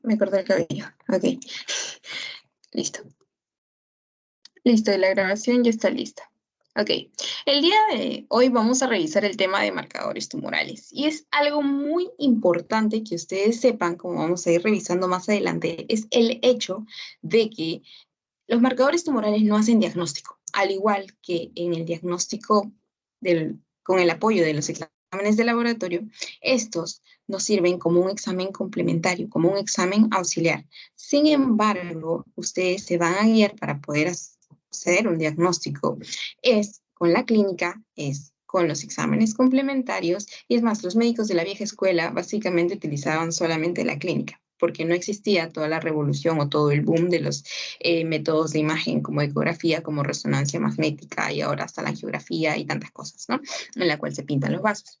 me corté el cabello. Ok. Listo. Listo, y la grabación ya está lista. Ok. El día de hoy vamos a revisar el tema de marcadores tumorales. Y es algo muy importante que ustedes sepan, como vamos a ir revisando más adelante, es el hecho de que los marcadores tumorales no hacen diagnóstico, al igual que en el diagnóstico con el apoyo de los exámenes de laboratorio, estos nos sirven como un examen complementario, como un examen auxiliar. Sin embargo, ustedes se van a guiar para poder hacer un diagnóstico. Es con la clínica, es con los exámenes complementarios, y es más, los médicos de la vieja escuela básicamente utilizaban solamente la clínica, porque no existía toda la revolución o todo el boom de los métodos de imagen como ecografía, como resonancia magnética y ahora hasta la angiografía y tantas cosas, ¿no? En la cual se pintan los vasos.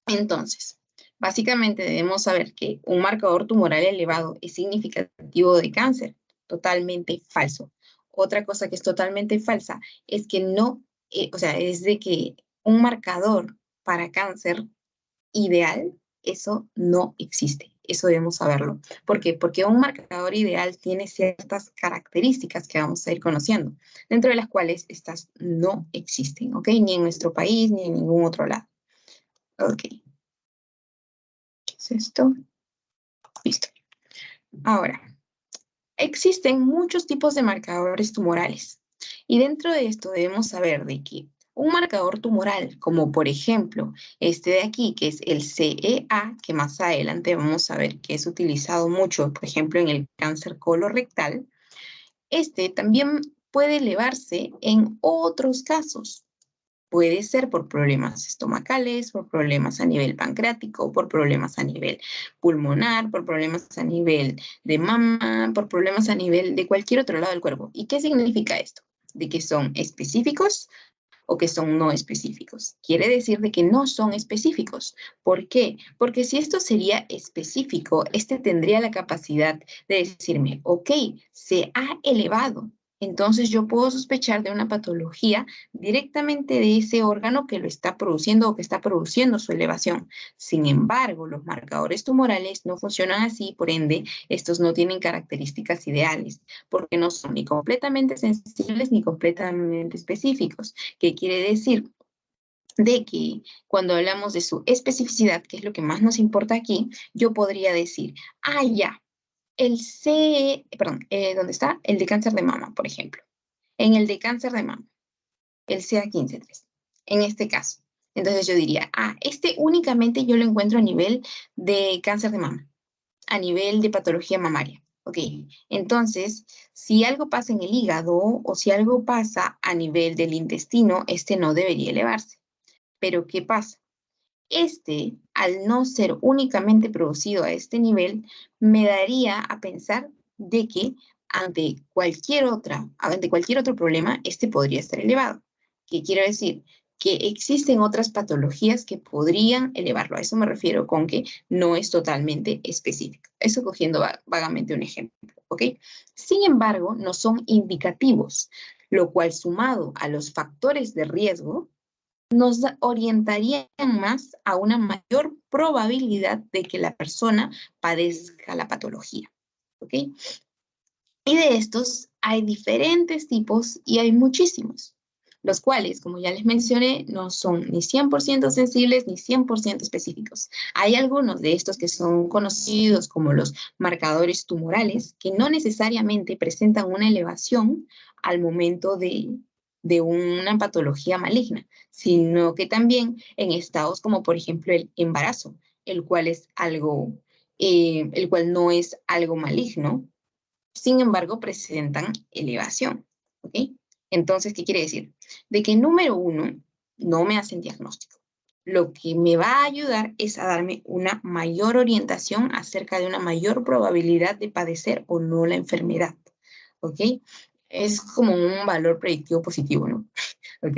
Entonces, básicamente debemos saber que un marcador tumoral elevado es significativo de cáncer. Totalmente falso. Otra cosa que es totalmente falsa es que no, es de que un marcador para cáncer ideal, eso no existe. Eso debemos saberlo. ¿Por qué? Porque un marcador ideal tiene ciertas características que vamos a ir conociendo, dentro de las cuales estas no existen, ¿ok? Ni en nuestro país, ni en ningún otro lado. Ok. ¿Qué es esto? Listo. Ahora, existen muchos tipos de marcadores tumorales. Y dentro de esto debemos saber de que un marcador tumoral, como por ejemplo este de aquí, que es el CEA, que más adelante vamos a ver que es utilizado mucho, por ejemplo, en el cáncer colorectal, este también puede elevarse en otros casos. Puede ser por problemas estomacales, por problemas a nivel pancreático, por problemas a nivel pulmonar, por problemas a nivel de mama, por problemas a nivel de cualquier otro lado del cuerpo. ¿Y qué significa esto? De que son específicos o que son no específicos. Quiere decir de que no son específicos. ¿Por qué? Porque si esto sería específico, este tendría la capacidad de decirme, ok, se ha elevado. Entonces yo puedo sospechar de una patología directamente de ese órgano que lo está produciendo o que está produciendo su elevación. Sin embargo, los marcadores tumorales no funcionan así, por ende, estos no tienen características ideales, porque no son ni completamente sensibles ni completamente específicos. ¿Qué quiere decir? De que cuando hablamos de su especificidad, que es lo que más nos importa aquí, yo podría decir, ya, ¿dónde está? El de cáncer de mama, por ejemplo. En el de cáncer de mama, el CA15-3, en este caso. Entonces yo diría, este únicamente yo lo encuentro a nivel de cáncer de mama, a nivel de patología mamaria. Ok, entonces, si algo pasa en el hígado o si algo pasa a nivel del intestino, este no debería elevarse. Pero, ¿qué pasa? Al no ser únicamente producido a este nivel, me daría a pensar de que ante cualquier otro problema, este podría estar elevado. ¿Qué quiero decir? Que existen otras patologías que podrían elevarlo. A eso me refiero con que no es totalmente específico. Eso cogiendo vagamente un ejemplo, ¿ok? Sin embargo, no son indicativos, lo cual sumado a los factores de riesgo, nos orientarían más a una mayor probabilidad de que la persona padezca la patología, ¿ok? Y de estos hay diferentes tipos y hay muchísimos, los cuales, como ya les mencioné, no son ni 100% sensibles ni 100% específicos. Hay algunos de estos que son conocidos como los marcadores tumorales, que no necesariamente presentan una elevación al momento de una patología maligna, sino que también en estados como por ejemplo el embarazo, el cual no es algo maligno, sin embargo presentan elevación, ¿ok? Entonces, ¿qué quiere decir? De que número uno, no me hacen diagnóstico. Lo que me va a ayudar es a darme una mayor orientación acerca de una mayor probabilidad de padecer o no la enfermedad, ¿ok? Es como un valor predictivo positivo, ¿no? Ok,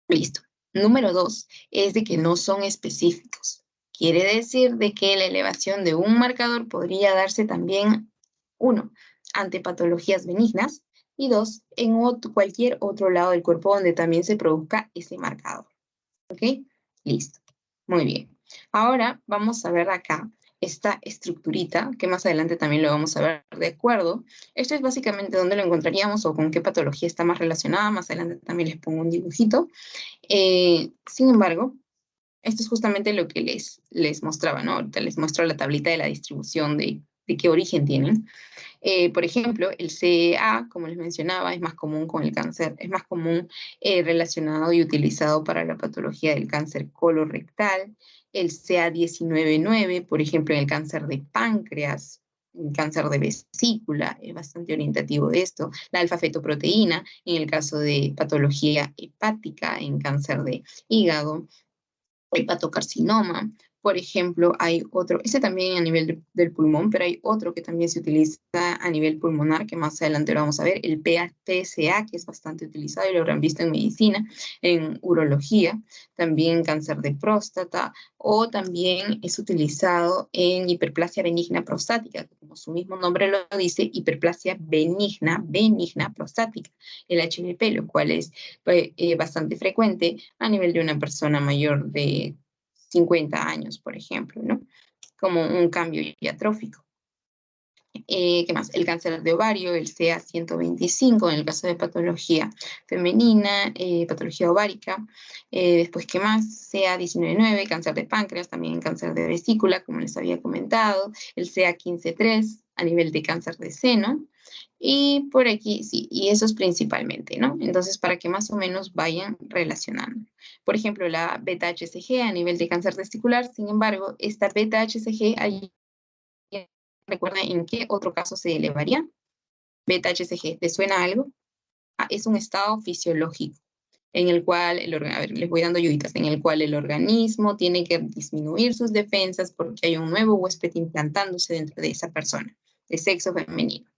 listo. Número dos es de que no son específicos. Quiere decir de que la elevación de un marcador podría darse también, uno, ante patologías benignas, y dos, en cualquier otro lado del cuerpo donde también se produzca ese marcador. ¿Ok? Listo. Muy bien. Ahora vamos a ver acá esta estructurita, que más adelante también lo vamos a ver de acuerdo. Esto es básicamente dónde lo encontraríamos o con qué patología está más relacionada. Más adelante también les pongo un dibujito. Sin embargo, esto es justamente lo que les mostraba, ¿no? Ahorita les muestro la tablita de la distribución de qué origen tienen. Por ejemplo, el CEA, como les mencionaba, es más común con el cáncer, es más común relacionado y utilizado para la patología del cáncer colorectal. El CA19-9, por ejemplo, en el cáncer de páncreas, el cáncer de vesícula, es bastante orientativo de esto. La alfa-fetoproteína, en el caso de patología hepática, en cáncer de hígado, hepatocarcinoma. Por ejemplo, hay otro, ese también a nivel del pulmón, pero hay otro que también se utiliza a nivel pulmonar, que más adelante lo vamos a ver, el PSA, que es bastante utilizado y lo habrán visto en medicina, en urología, también cáncer de próstata, o también es utilizado en hiperplasia benigna prostática, como su mismo nombre lo dice, hiperplasia benigna prostática, el HBP, lo cual es bastante frecuente a nivel de una persona mayor de 50 años, por ejemplo, ¿no? Como un cambio diatrófico. ¿Qué más? El cáncer de ovario, el CA125, en el caso de patología femenina, patología ovárica. Después, ¿qué más? CA19-9, cáncer de páncreas, también cáncer de vesícula, como les había comentado. El CA15-3, a nivel de cáncer de seno. Y por aquí, sí, y esos principalmente, ¿no? Entonces, para que más o menos vayan relacionando. Por ejemplo, la beta-HCG a nivel de cáncer testicular, sin embargo, esta beta-HCG, ahí, ¿recuerda en qué otro caso se elevaría? Beta-HCG, ¿te suena algo? Es un estado fisiológico en el cual, a ver, les voy dando ayuditas, en el cual el organismo tiene que disminuir sus defensas porque hay un nuevo huésped implantándose dentro de esa persona, de sexo femenino.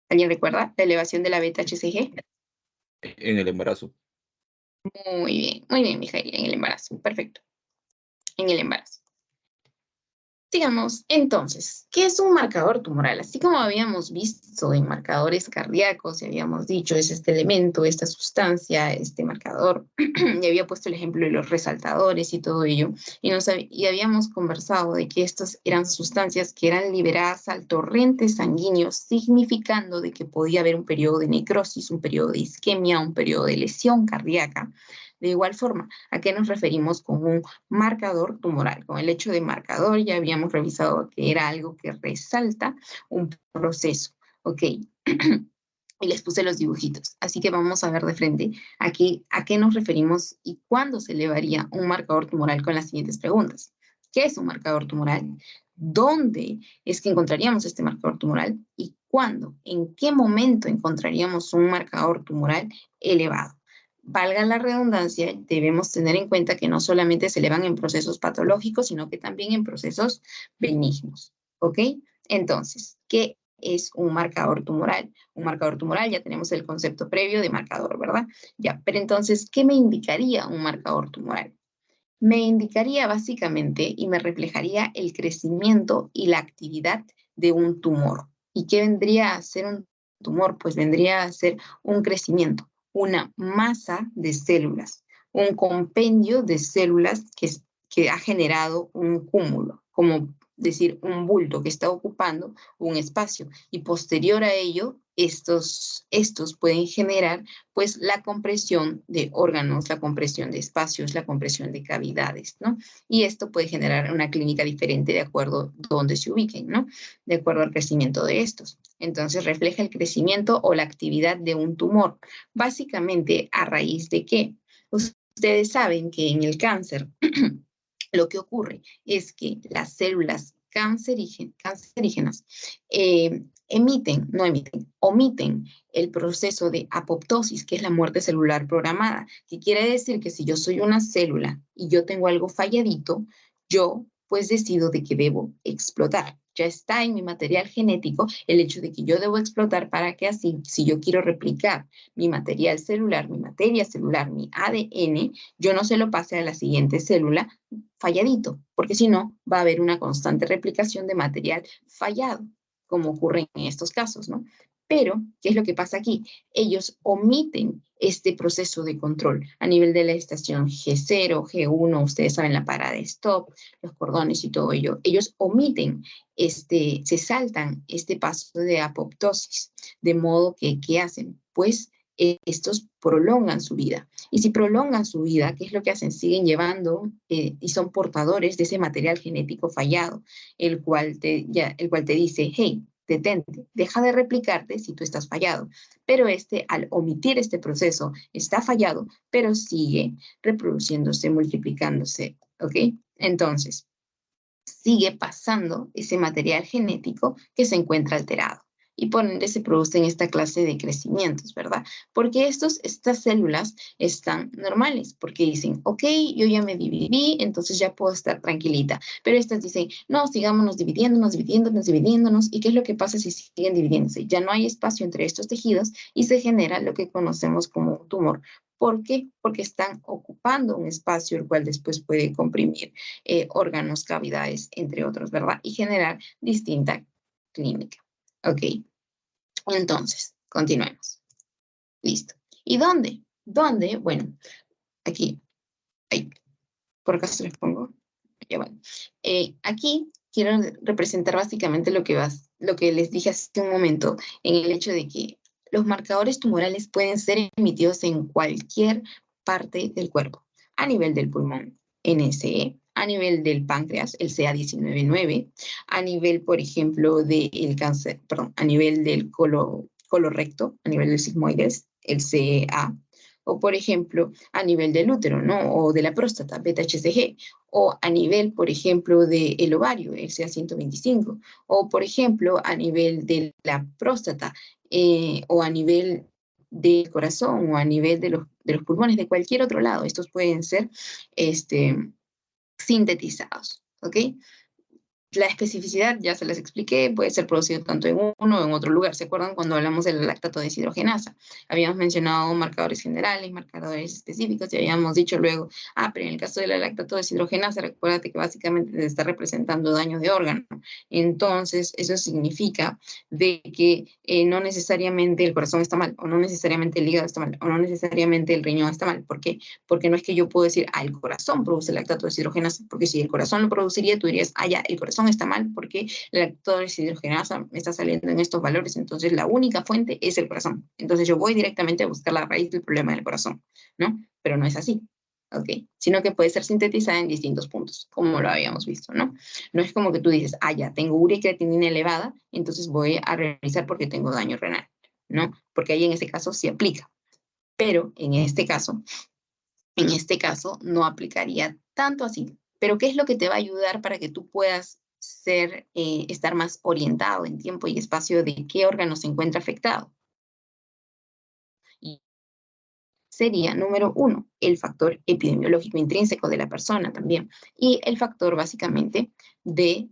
¿Alguien recuerda la elevación de la beta-HCG? En el embarazo. Muy bien, Mijail, en el embarazo, perfecto, en el embarazo. Sigamos, entonces, ¿qué es un marcador tumoral? Así como habíamos visto en marcadores cardíacos, y habíamos dicho, es este elemento, esta sustancia, este marcador, y había puesto el ejemplo de los resaltadores y todo ello, y habíamos conversado de que estas eran sustancias que eran liberadas al torrente sanguíneo, significando de que podía haber un periodo de necrosis, un periodo de isquemia, un periodo de lesión cardíaca. De igual forma, ¿a qué nos referimos con un marcador tumoral? Con el hecho de marcador ya habíamos revisado que era algo que resalta un proceso, ¿ok? Y les puse los dibujitos. Así que vamos a ver de frente a qué nos referimos y cuándo se elevaría un marcador tumoral con las siguientes preguntas. ¿Qué es un marcador tumoral? ¿Dónde es que encontraríamos este marcador tumoral? ¿Y cuándo? ¿En qué momento encontraríamos un marcador tumoral elevado? Valga la redundancia, debemos tener en cuenta que no solamente se elevan en procesos patológicos, sino que también en procesos benignos, ¿ok? Entonces, ¿qué es un marcador tumoral? Un marcador tumoral, ya tenemos el concepto previo de marcador, ¿verdad? Ya, pero entonces, ¿qué me indicaría un marcador tumoral? Me indicaría básicamente y me reflejaría el crecimiento y la actividad de un tumor. ¿Y qué vendría a ser un tumor? Pues vendría a ser un crecimiento, una masa de células, un compendio de células que ha generado un cúmulo, como decir un bulto que está ocupando un espacio. Y posterior a ello, estos pueden generar pues la compresión de órganos, la compresión de espacios, la compresión de cavidades, ¿no? Y esto puede generar una clínica diferente de acuerdo a dónde se ubiquen, ¿no? De acuerdo al crecimiento de estos. Entonces refleja el crecimiento o la actividad de un tumor. Básicamente, ¿a raíz de qué? Ustedes saben que en el cáncer lo que ocurre es que las células cancerígenas omiten el proceso de apoptosis, que es la muerte celular programada, que quiere decir que si yo soy una célula y yo tengo algo falladito, yo pues decido de que debo explotar. Ya está en mi material genético el hecho de que yo debo explotar para que así, si yo quiero replicar mi material celular, mi materia celular, mi ADN, yo no se lo pase a la siguiente célula falladito, porque si no, va a haber una constante replicación de material fallado, como ocurre en estos casos, ¿no? Pero, ¿qué es lo que pasa aquí? Ellos omiten este proceso de control a nivel de la estación G0, G1, ustedes saben la parada de stop, los cordones y todo ello. Ellos omiten, se saltan este paso de apoptosis, de modo que, ¿qué hacen? Pues estos prolongan su vida. Y si prolongan su vida, ¿qué es lo que hacen? Siguen llevando y son portadores de ese material genético fallado, el cual te dice, hey, detente, deja de replicarte si tú estás fallado. Pero al omitir este proceso, está fallado, pero sigue reproduciéndose, multiplicándose, ¿ok? Entonces, sigue pasando ese material genético que se encuentra alterado. Y por ende se producen esta clase de crecimientos, ¿verdad? Porque estas células están normales, porque dicen, ok, yo ya me dividí, entonces ya puedo estar tranquilita. Pero estas dicen, no, sigámonos dividiéndonos. ¿Y qué es lo que pasa si siguen dividiéndose? Ya no hay espacio entre estos tejidos y se genera lo que conocemos como un tumor. ¿Por qué? Porque están ocupando un espacio el cual después puede comprimir órganos, cavidades, entre otros, ¿verdad? Y generar distinta clínica. Ok, entonces, continuemos. Listo. ¿Y dónde? ¿Dónde? Bueno, aquí, ahí, por acá se les pongo. Ya bueno. Aquí quiero representar básicamente lo que les dije hace un momento, en el hecho de que los marcadores tumorales pueden ser emitidos en cualquier parte del cuerpo, a nivel del pulmón, NSE, a nivel del páncreas, el CA19-9, a nivel, por ejemplo, del cáncer, perdón, a nivel del colorecto, a nivel del sigmoides, el CA, o por ejemplo, a nivel del útero, ¿no? O de la próstata, beta-HCG, o a nivel, por ejemplo, del ovario, el CA125, o por ejemplo, a nivel de la próstata, o a nivel del corazón, o a nivel de los pulmones, de cualquier otro lado. Estos pueden ser sintetizados, ¿ok? La especificidad, ya se las expliqué, puede ser producido tanto en uno o en otro lugar. ¿Se acuerdan cuando hablamos de la lactato deshidrogenasa? Habíamos mencionado marcadores generales, marcadores específicos, y habíamos dicho luego, pero en el caso de la lactato deshidrogenasa, recuérdate que básicamente te está representando daño de órgano. Entonces, eso significa de que no necesariamente el corazón está mal, o no necesariamente el hígado está mal, o no necesariamente el riñón está mal. ¿Por qué? Porque no es que yo puedo decir, el corazón produce lactato deshidrogenasa, porque si el corazón lo produciría, tú dirías, ya, el corazón está mal porque la lactato deshidrogenasa me está saliendo en estos valores, entonces la única fuente es el corazón. Entonces yo voy directamente a buscar la raíz del problema del corazón, ¿no? Pero no es así. ¿Ok? Sino que puede ser sintetizada en distintos puntos, como lo habíamos visto, ¿no? No es como que tú dices, ya, tengo urea y creatinina elevada, entonces voy a revisar porque tengo daño renal, ¿no? Porque ahí en ese caso sí aplica. Pero en este caso no aplicaría tanto así. Pero ¿qué es lo que te va a ayudar para que tú puedas estar más orientado en tiempo y espacio de qué órgano se encuentra afectado? Y sería, número 1, el factor epidemiológico intrínseco de la persona también. Y el factor básicamente de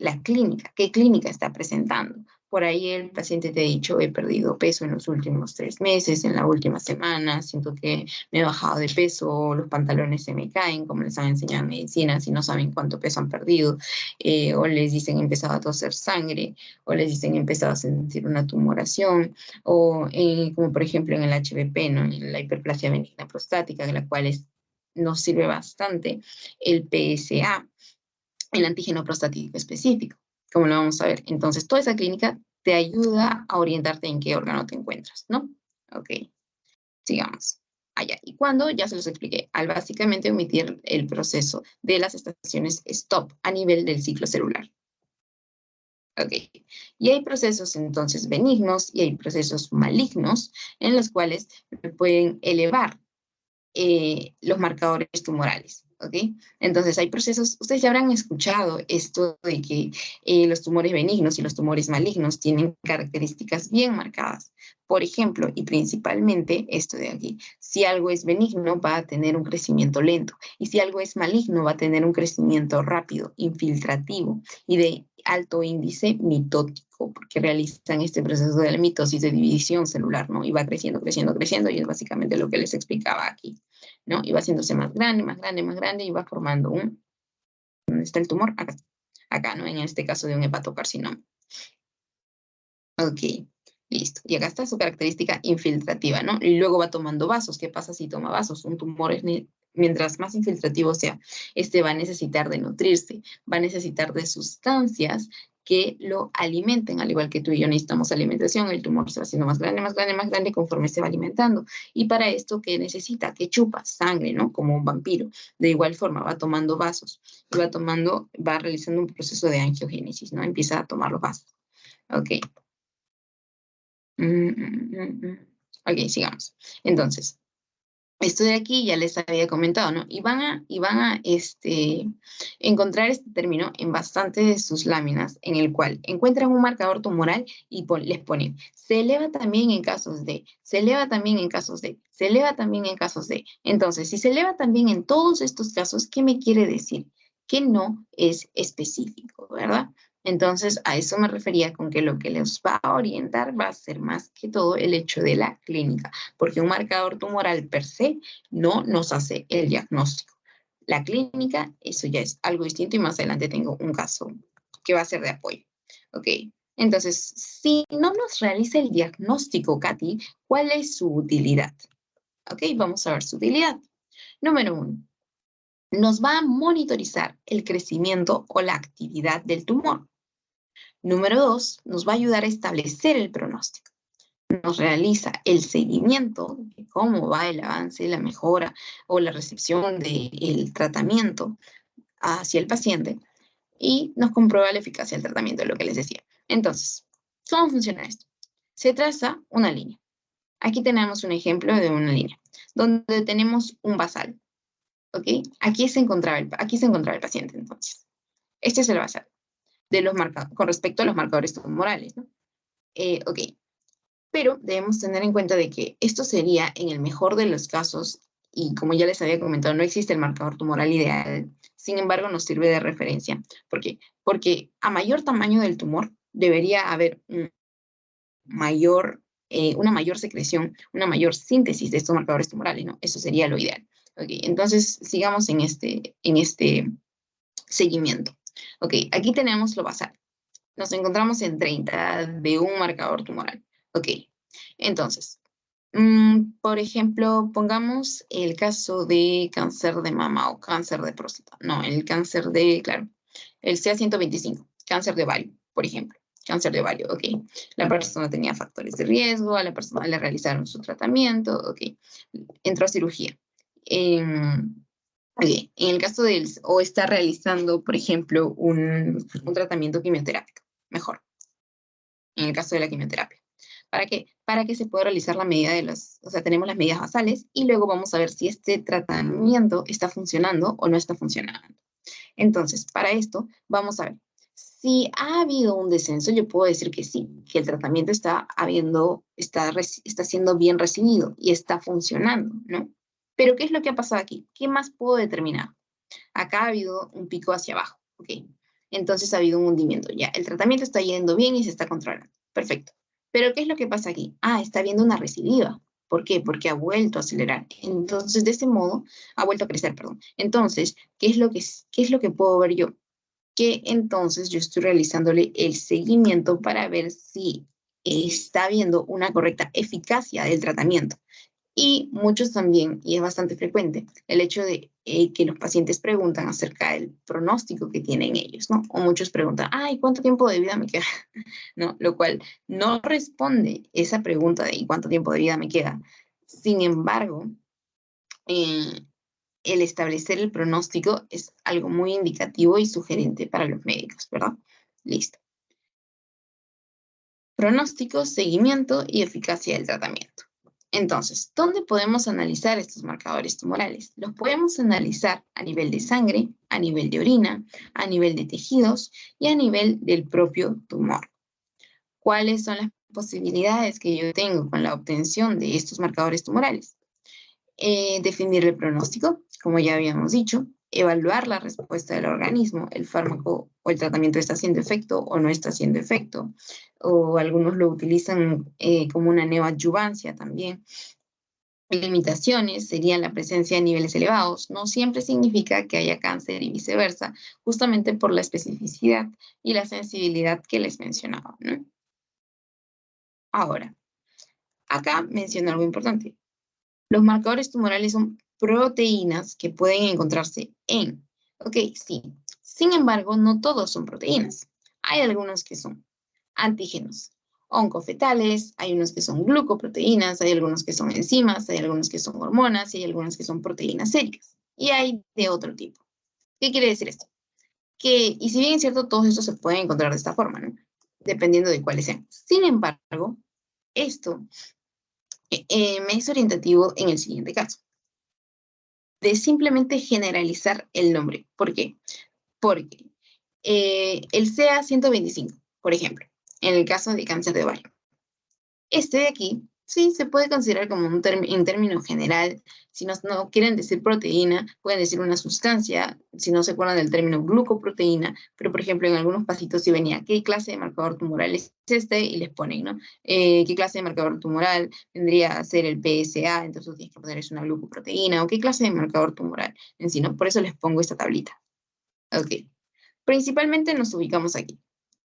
la clínica, qué clínica está presentando. Por ahí el paciente te ha dicho, he perdido peso en los últimos 3 meses, en la última semana, siento que me he bajado de peso, los pantalones se me caen, como les han enseñado en medicina, si no saben cuánto peso han perdido, o les dicen he empezado a toser sangre, o les dicen he empezado a sentir una tumoración, o como por ejemplo en el HPP, ¿no? En la hiperplasia benigna prostática, en la cual nos sirve bastante el PSA, el antígeno prostático específico, como lo vamos a ver. Entonces, toda esa clínica te ayuda a orientarte en qué órgano te encuentras, ¿no? Ok, sigamos. Allá. ¿Y cuándo? Ya se los expliqué. Al básicamente omitir el proceso de las estaciones stop a nivel del ciclo celular. Ok. Y hay procesos entonces benignos y hay procesos malignos en los cuales pueden elevar los marcadores tumorales. ¿Ok? Entonces hay procesos, ustedes ya habrán escuchado esto de que los tumores benignos y los tumores malignos tienen características bien marcadas. Por ejemplo, y principalmente esto de aquí, si algo es benigno va a tener un crecimiento lento y si algo es maligno va a tener un crecimiento rápido, infiltrativo y de alto índice mitótico, porque realizan este proceso de la mitosis de división celular, ¿no? Y va creciendo, creciendo, creciendo, y es básicamente lo que les explicaba aquí, ¿no? Y va haciéndose más grande, más grande, más grande, y va formando ¿dónde está el tumor? Acá, ¿no? En este caso de un hepatocarcinoma. Ok. Listo. Y acá está su característica infiltrativa, ¿no? Y luego va tomando vasos. ¿Qué pasa si toma vasos? Un tumor es mientras más infiltrativo sea, este va a necesitar de nutrirse, va a necesitar de sustancias que lo alimenten, al igual que tú y yo necesitamos alimentación, el tumor se va haciendo más grande, más grande, más grande conforme se va alimentando. Y para esto, ¿qué necesita? Que chupa sangre, ¿no? Como un vampiro. De igual forma, va tomando vasos y va realizando un proceso de angiogénesis, ¿no? Empieza a tomar los vasos. Ok. Ok, sigamos. Entonces, esto de aquí ya les había comentado, ¿no? Y van a encontrar este término en bastantes de sus láminas, en el cual encuentran un marcador tumoral y les ponen, se eleva también en casos de, se eleva también en casos de, se eleva también en casos de. Entonces, si se eleva también en todos estos casos, ¿qué me quiere decir? Que no es específico, ¿verdad? Entonces, a eso me refería con que lo que les va a orientar va a ser más que todo el hecho de la clínica, porque un marcador tumoral per se no nos hace el diagnóstico. La clínica, eso ya es algo distinto y más adelante tengo un caso que va a ser de apoyo. Ok, entonces, si no nos realiza el diagnóstico, Katy, ¿cuál es su utilidad? Ok, vamos a ver su utilidad. Número 1, nos va a monitorizar el crecimiento o la actividad del tumor. Número 2, nos va a ayudar a establecer el pronóstico. Nos realiza el seguimiento de cómo va el avance, la mejora o la recepción del tratamiento hacia el paciente y nos comprueba la eficacia del tratamiento, lo que les decía. Entonces, ¿cómo funciona esto? Se traza una línea. Aquí tenemos un ejemplo de una línea, donde tenemos un basal. ¿Ok? Aquí se encontraba el paciente, entonces. Este es el basal de los con respecto a los marcadores tumorales, ¿no? Ok, pero debemos tener en cuenta de que esto sería en el mejor de los casos, y como ya les había comentado, no existe el marcador tumoral ideal, sin embargo nos sirve de referencia. ¿Por qué? Porque a mayor tamaño del tumor debería haber una mayor secreción, una mayor síntesis de estos marcadores tumorales, ¿no? Eso sería lo ideal. Okay, entonces sigamos en este seguimiento. Ok, aquí tenemos lo basal. Nos encontramos en 30 de un marcador tumoral. Ok, entonces, por ejemplo, pongamos el caso de cáncer de mama o cáncer de próstata. No, el cáncer de, claro, el CA125, cáncer de ovario, por ejemplo. Cáncer de ovario, ok. La persona tenía factores de riesgo, a la persona le realizaron su tratamiento, ok. Entró a cirugía. Ok, en el caso o está realizando, por ejemplo, un tratamiento quimioterápico, mejor, en el caso de la quimioterapia. ¿Para qué? Para que se pueda realizar la medida o sea, tenemos las medidas basales y luego vamos a ver si este tratamiento está funcionando o no está funcionando. Entonces, para esto, vamos a ver. Si ha habido un descenso, yo puedo decir que sí, que el tratamiento está siendo bien recibido y está funcionando, ¿no? Pero, ¿qué es lo que ha pasado aquí? ¿Qué más puedo determinar? Acá ha habido un pico hacia abajo, ¿ok? Entonces ha habido un hundimiento. Ya, el tratamiento está yendo bien y se está controlando. Perfecto. Pero ¿qué es lo que pasa aquí? Ah, está habiendo una recidiva. ¿Por qué? Porque ha vuelto a acelerar. Entonces, de ese modo, ha vuelto a crecer, perdón. Entonces, ¿qué es lo que puedo ver yo? Que entonces yo estoy realizándole el seguimiento para ver si está habiendo una correcta eficacia del tratamiento. Y muchos también, y es bastante frecuente, el hecho de que los pacientes preguntan acerca del pronóstico que tienen ellos, ¿no? O muchos preguntan, ay, ¿cuánto tiempo de vida me queda? ¿No? Lo cual no responde esa pregunta de ¿y cuánto tiempo de vida me queda? Sin embargo, eh, el establecer el pronóstico es algo muy indicativo y sugerente para los médicos, ¿verdad? Listo. Pronóstico, seguimiento y eficacia del tratamiento. Entonces, ¿dónde podemos analizar estos marcadores tumorales? Los podemos analizar a nivel de sangre, a nivel de orina, a nivel de tejidos y a nivel del propio tumor. ¿Cuáles son las posibilidades que yo tengo con la obtención de estos marcadores tumorales? Definir el pronóstico, como ya habíamos dicho, evaluar la respuesta del organismo, el fármaco o el tratamiento está haciendo efecto o no está haciendo efecto, o algunos lo utilizan como una neoadyuvancia también. Limitaciones serían la presencia de niveles elevados. No siempre significa que haya cáncer y viceversa, justamente por la especificidad y la sensibilidad que les mencionaba, ¿no? Ahora, acá menciono algo importante. Los marcadores tumorales son proteínas que pueden encontrarse en. Ok, sí. Sin embargo, no todos son proteínas. Hay algunos que son antígenos oncofetales, hay unos que son glucoproteínas, hay algunos que son enzimas, hay algunos que son hormonas y hay algunos que son proteínas séricas. Y hay de otro tipo. ¿Qué quiere decir esto? Y si bien es cierto, todos estos se pueden encontrar de esta forma, ¿no? Dependiendo de cuáles sean. Sin embargo, esto me es orientativo en el siguiente caso, de simplemente generalizar el nombre. ¿Por qué? Porque el CA125, por ejemplo, en el caso de cáncer de ovario, este de aquí, sí, se puede considerar como en término general. Si no quieren decir proteína, pueden decir una sustancia, si no se acuerdan del término glucoproteína, pero por ejemplo en algunos pasitos sí venía, ¿qué clase de marcador tumoral es este? Y les ponen, ¿no? ¿Qué clase de marcador tumoral vendría a ser el PSA? Entonces tienes que poner es una glucoproteína, o qué clase de marcador tumoral en sí, ¿no? Por eso les pongo esta tablita. Ok. Principalmente nos ubicamos aquí.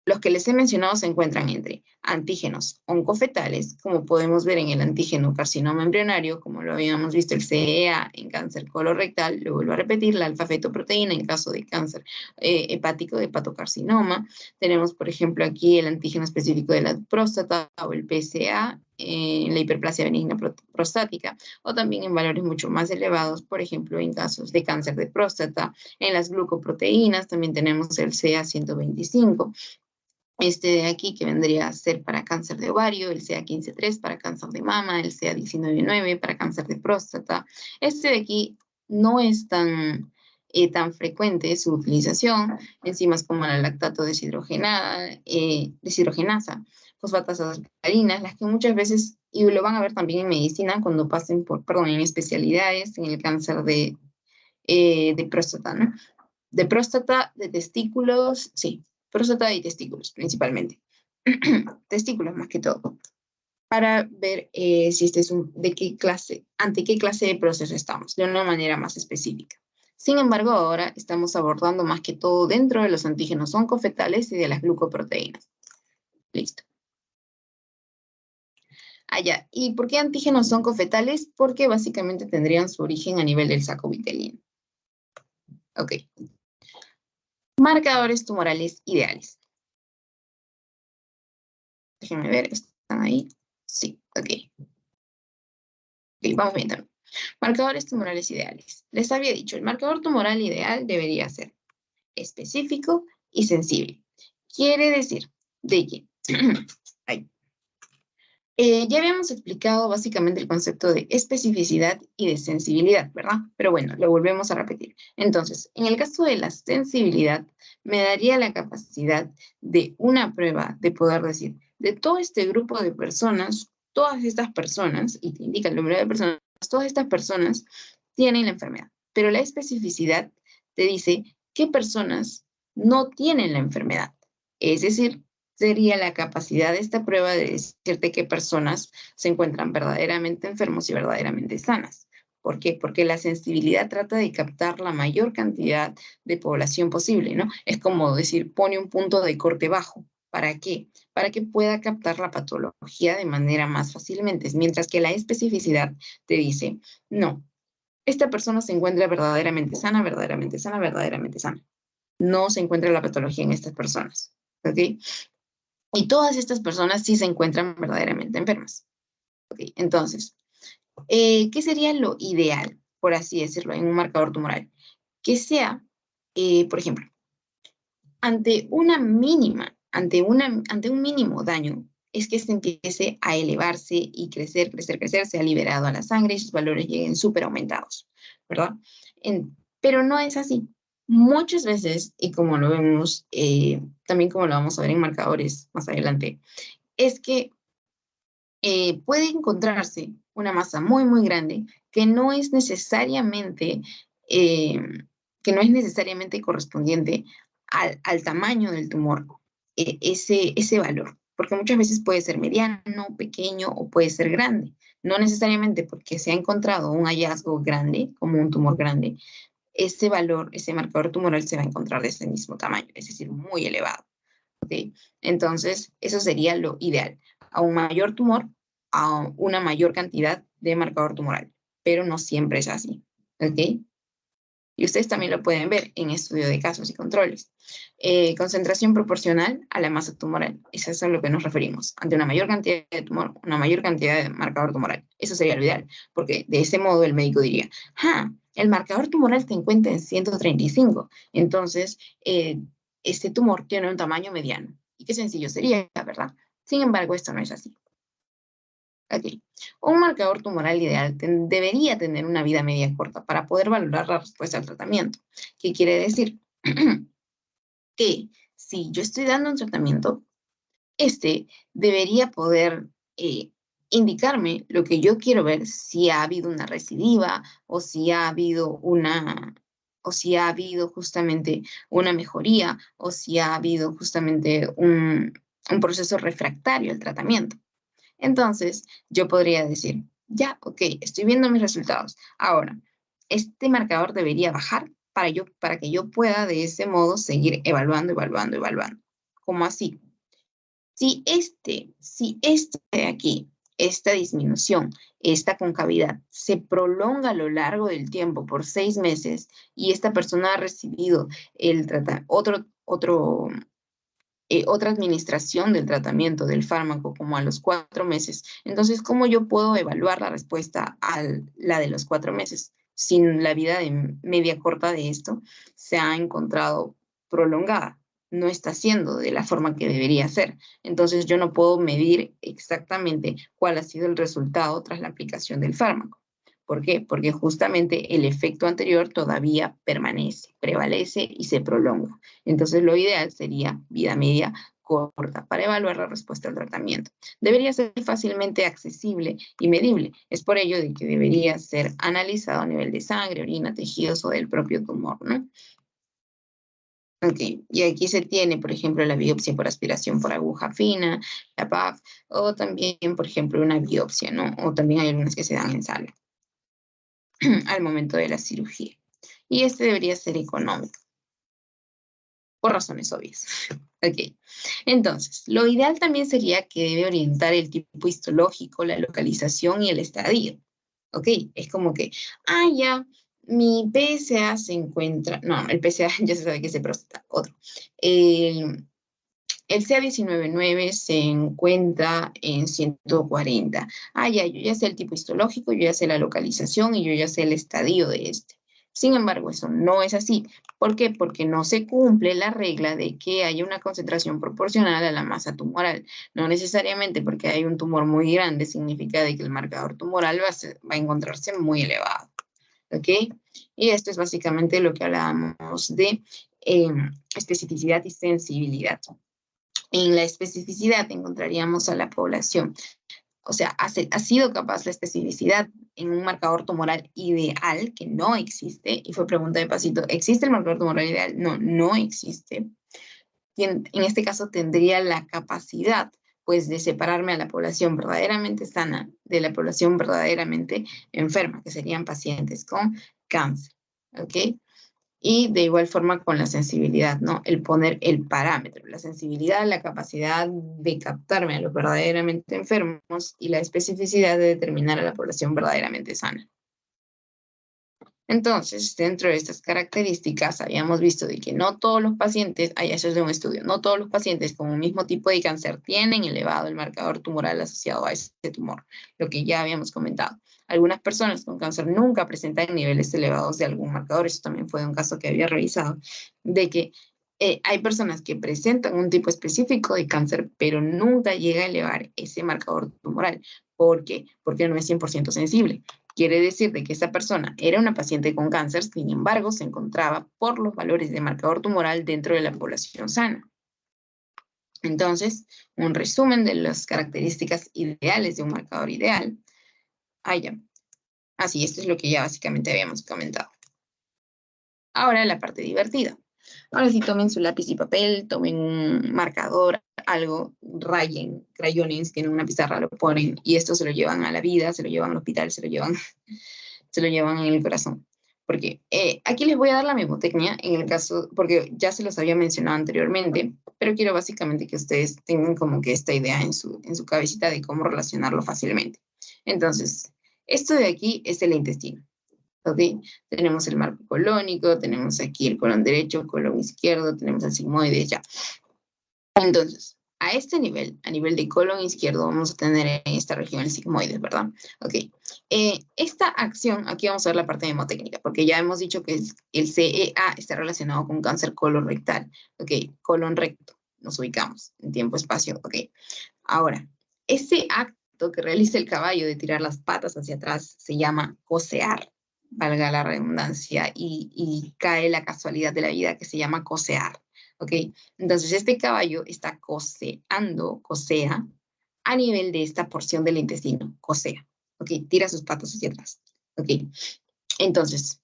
Los que les he mencionado se encuentran entre antígenos oncofetales, como podemos ver en el antígeno carcinoma embrionario, como lo habíamos visto el CEA en cáncer colorectal, lo vuelvo a repetir, la alfa-fetoproteína en caso de cáncer hepático, de hepatocarcinoma. Tenemos, por ejemplo, aquí el antígeno específico de la próstata o el PSA en la hiperplasia benigna prostática, o también en valores mucho más elevados, por ejemplo, en casos de cáncer de próstata. En las glucoproteínas también tenemos el CA125. Este de aquí que vendría a ser para cáncer de ovario, el CA15-3 para cáncer de mama, el CA19-9 para cáncer de próstata. Este de aquí no es tan frecuente su utilización. Enzimas como la lactato deshidrogenasa, fosfatas alcalinas, las que muchas veces, y lo van a ver también en medicina cuando pasen en especialidades, en el cáncer de próstata, ¿no? De próstata, de testículos, sí, próstata y testículos principalmente. Testículos más que todo. Para ver si este es ante qué clase de proceso estamos, de una manera más específica. Sin embargo, ahora estamos abordando más que todo dentro de los antígenos oncofetales y de las glucoproteínas. Listo. Allá. ¿Y por qué antígenos oncofetales? Porque básicamente tendrían su origen a nivel del saco vitelino. Ok. Marcadores tumorales ideales. Déjenme ver, ¿están ahí? Sí, ok. Ok, vamos bien también. Marcadores tumorales ideales. Les había dicho, el marcador tumoral ideal debería ser específico y sensible. Quiere decir de que ay, ya habíamos explicado básicamente el concepto de especificidad y de sensibilidad, ¿verdad? Pero bueno, lo volvemos a repetir. Entonces, en el caso de la sensibilidad, me daría la capacidad de una prueba de poder decir, de todo este grupo de personas, todas estas personas, y te indica el número de personas, todas estas personas tienen la enfermedad. Pero la especificidad te dice qué personas no tienen la enfermedad. Es decir, sería la capacidad de esta prueba de decirte qué personas se encuentran verdaderamente enfermos y verdaderamente sanas. ¿Por qué? Porque la sensibilidad trata de captar la mayor cantidad de población posible, ¿no? Es como decir, pone un punto de corte bajo. ¿Para qué? Para que pueda captar la patología de manera más fácilmente, mientras que la especificidad te dice, no, esta persona se encuentra verdaderamente sana, verdaderamente sana, verdaderamente sana. No se encuentra la patología en estas personas, ¿ok? Y todas estas personas sí se encuentran verdaderamente enfermas. Okay, entonces, ¿qué sería lo ideal, por así decirlo, en un marcador tumoral? Que sea, por ejemplo, ante un mínimo daño, es que se empiece a elevarse y crecer, crecer, crecer, se ha liberado a la sangre y sus valores lleguen súper aumentados, ¿verdad? Pero no es así. Muchas veces, y como lo vemos, también como lo vamos a ver en marcadores más adelante, es que puede encontrarse una masa muy, muy grande que no es necesariamente, eh, correspondiente al tamaño del tumor, ese valor, porque muchas veces puede ser mediano, pequeño o puede ser grande. No necesariamente porque se ha encontrado un hallazgo grande, como un tumor grande, ese valor, ese marcador tumoral se va a encontrar de ese mismo tamaño, es decir, muy elevado. ¿Okay? Entonces, eso sería lo ideal. a un mayor tumor a una mayor cantidad de marcador tumoral, pero no siempre es así, ¿ok? Y ustedes también lo pueden ver en estudio de casos y controles. Concentración proporcional a la masa tumoral. Eso es a lo que nos referimos. Ante una mayor cantidad de tumor, una mayor cantidad de marcador tumoral. Eso sería lo ideal, porque de ese modo el médico diría, el marcador tumoral se encuentra en 135. Entonces, este tumor tiene un tamaño mediano. Y qué sencillo sería, ¿verdad? Sin embargo, esto no es así. Ok. Un marcador tumoral ideal debería tener una vida media corta para poder valorar la respuesta al tratamiento. ¿Qué quiere decir? Que si yo estoy dando un tratamiento, este debería poder indicarme lo que yo quiero ver, si ha habido una recidiva o si ha habido justamente una mejoría o si ha habido justamente un proceso refractario al tratamiento. Entonces, yo podría decir, ya, ok, estoy viendo mis resultados. Ahora, este marcador debería bajar para que yo pueda de ese modo seguir evaluando. ¿Cómo así? Si este de aquí, esta disminución, esta concavidad, se prolonga a lo largo del tiempo por 6 meses y esta persona ha recibido otra administración del tratamiento del fármaco como a los 4 meses. Entonces, ¿cómo yo puedo evaluar la respuesta a la de los 4 meses? Sin la vida de media corta de esto se ha encontrado prolongada. No está siendo de la forma que debería ser. Entonces, yo no puedo medir exactamente cuál ha sido el resultado tras la aplicación del fármaco. ¿Por qué? Porque justamente el efecto anterior todavía permanece, prevalece y se prolonga. Entonces, lo ideal sería vida media corta para evaluar la respuesta al tratamiento. Debería ser fácilmente accesible y medible. Es por ello de que debería ser analizado a nivel de sangre, orina, tejidos o del propio tumor, ¿no? Ok, y aquí se tiene, por ejemplo, la biopsia por aspiración por aguja fina, la PAF, o también, por ejemplo, una biopsia, ¿no? O también hay algunas que se dan en sala al momento de la cirugía. Y este debería ser económico, por razones obvias. Ok, entonces, lo ideal también sería que debe orientar el tipo histológico, la localización y el estadio. Ok, es como que, ya, mi PSA se encuentra, no, el PSA ya se sabe que es de próstata, otro. El CA19-9 se encuentra en 140. Ya, yo ya sé el tipo histológico, yo ya sé la localización y yo ya sé el estadio de este. Sin embargo, eso no es así. ¿Por qué? Porque no se cumple la regla de que haya una concentración proporcional a la masa tumoral. No necesariamente porque hay un tumor muy grande significa de que el marcador tumoral va a encontrarse muy elevado. ¿Ok? Y esto es básicamente lo que hablábamos de especificidad y sensibilidad. En la especificidad encontraríamos a la población. O sea, ha sido capaz la especificidad en un marcador tumoral ideal que no existe. Y fue pregunta de pasito, ¿existe el marcador tumoral ideal? No, no existe. Y en este caso tendría la capacidad, pues, de separarme a la población verdaderamente sana de la población verdaderamente enferma, que serían pacientes con cáncer. ¿Ok? Y de igual forma con la sensibilidad, ¿no? El poner el parámetro, la sensibilidad, la capacidad de captarme a los verdaderamente enfermos y la especificidad de determinar a la población verdaderamente sana. Entonces, dentro de estas características, habíamos visto de que no todos los pacientes, eso es de un estudio, no todos los pacientes con un mismo tipo de cáncer tienen elevado el marcador tumoral asociado a ese tumor, lo que ya habíamos comentado. Algunas personas con cáncer nunca presentan niveles elevados de algún marcador, eso también fue un caso que había revisado, de que hay personas que presentan un tipo específico de cáncer, pero nunca llega a elevar ese marcador tumoral. ¿Por qué? Porque no es 100% sensible. Quiere decir de que esa persona era una paciente con cáncer, sin embargo, se encontraba por los valores de marcador tumoral dentro de la población sana. Entonces, un resumen de las características ideales de un marcador ideal. Ya. Así, esto es lo que ya básicamente habíamos comentado. Ahora la parte divertida. Ahora sí, tomen su lápiz y papel, tomen un marcador, algo, rayen, crayones, tienen una pizarra, lo ponen, y esto se lo llevan a la vida, se lo llevan al hospital, se lo llevan en el corazón. Porque aquí les voy a dar la mnemotecnia en el caso, porque ya se los había mencionado anteriormente, pero quiero básicamente que ustedes tengan como que esta idea en su cabecita de cómo relacionarlo fácilmente. Entonces, esto de aquí es el intestino. ¿Ok? Tenemos el marco colónico, tenemos aquí el colon derecho, colon izquierdo, tenemos el sigmoide, ya. Entonces, a este nivel, a nivel de colon izquierdo, vamos a tener en esta región el sigmoide, ¿verdad? Ok. Esta acción, aquí vamos a ver la parte hemotécnica, porque ya hemos dicho que el CEA está relacionado con cáncer colorectal. Ok, colon recto, nos ubicamos en tiempo-espacio, ok. Ahora, ese acto que realiza el caballo de tirar las patas hacia atrás se llama cocear, valga la redundancia, y cae la casualidad de la vida que se llama cocear, ¿ok? Entonces, este caballo está coceando, cosea, a nivel de esta porción del intestino, cosea, ¿ok? Tira sus patas hacia atrás, ¿ok? Entonces,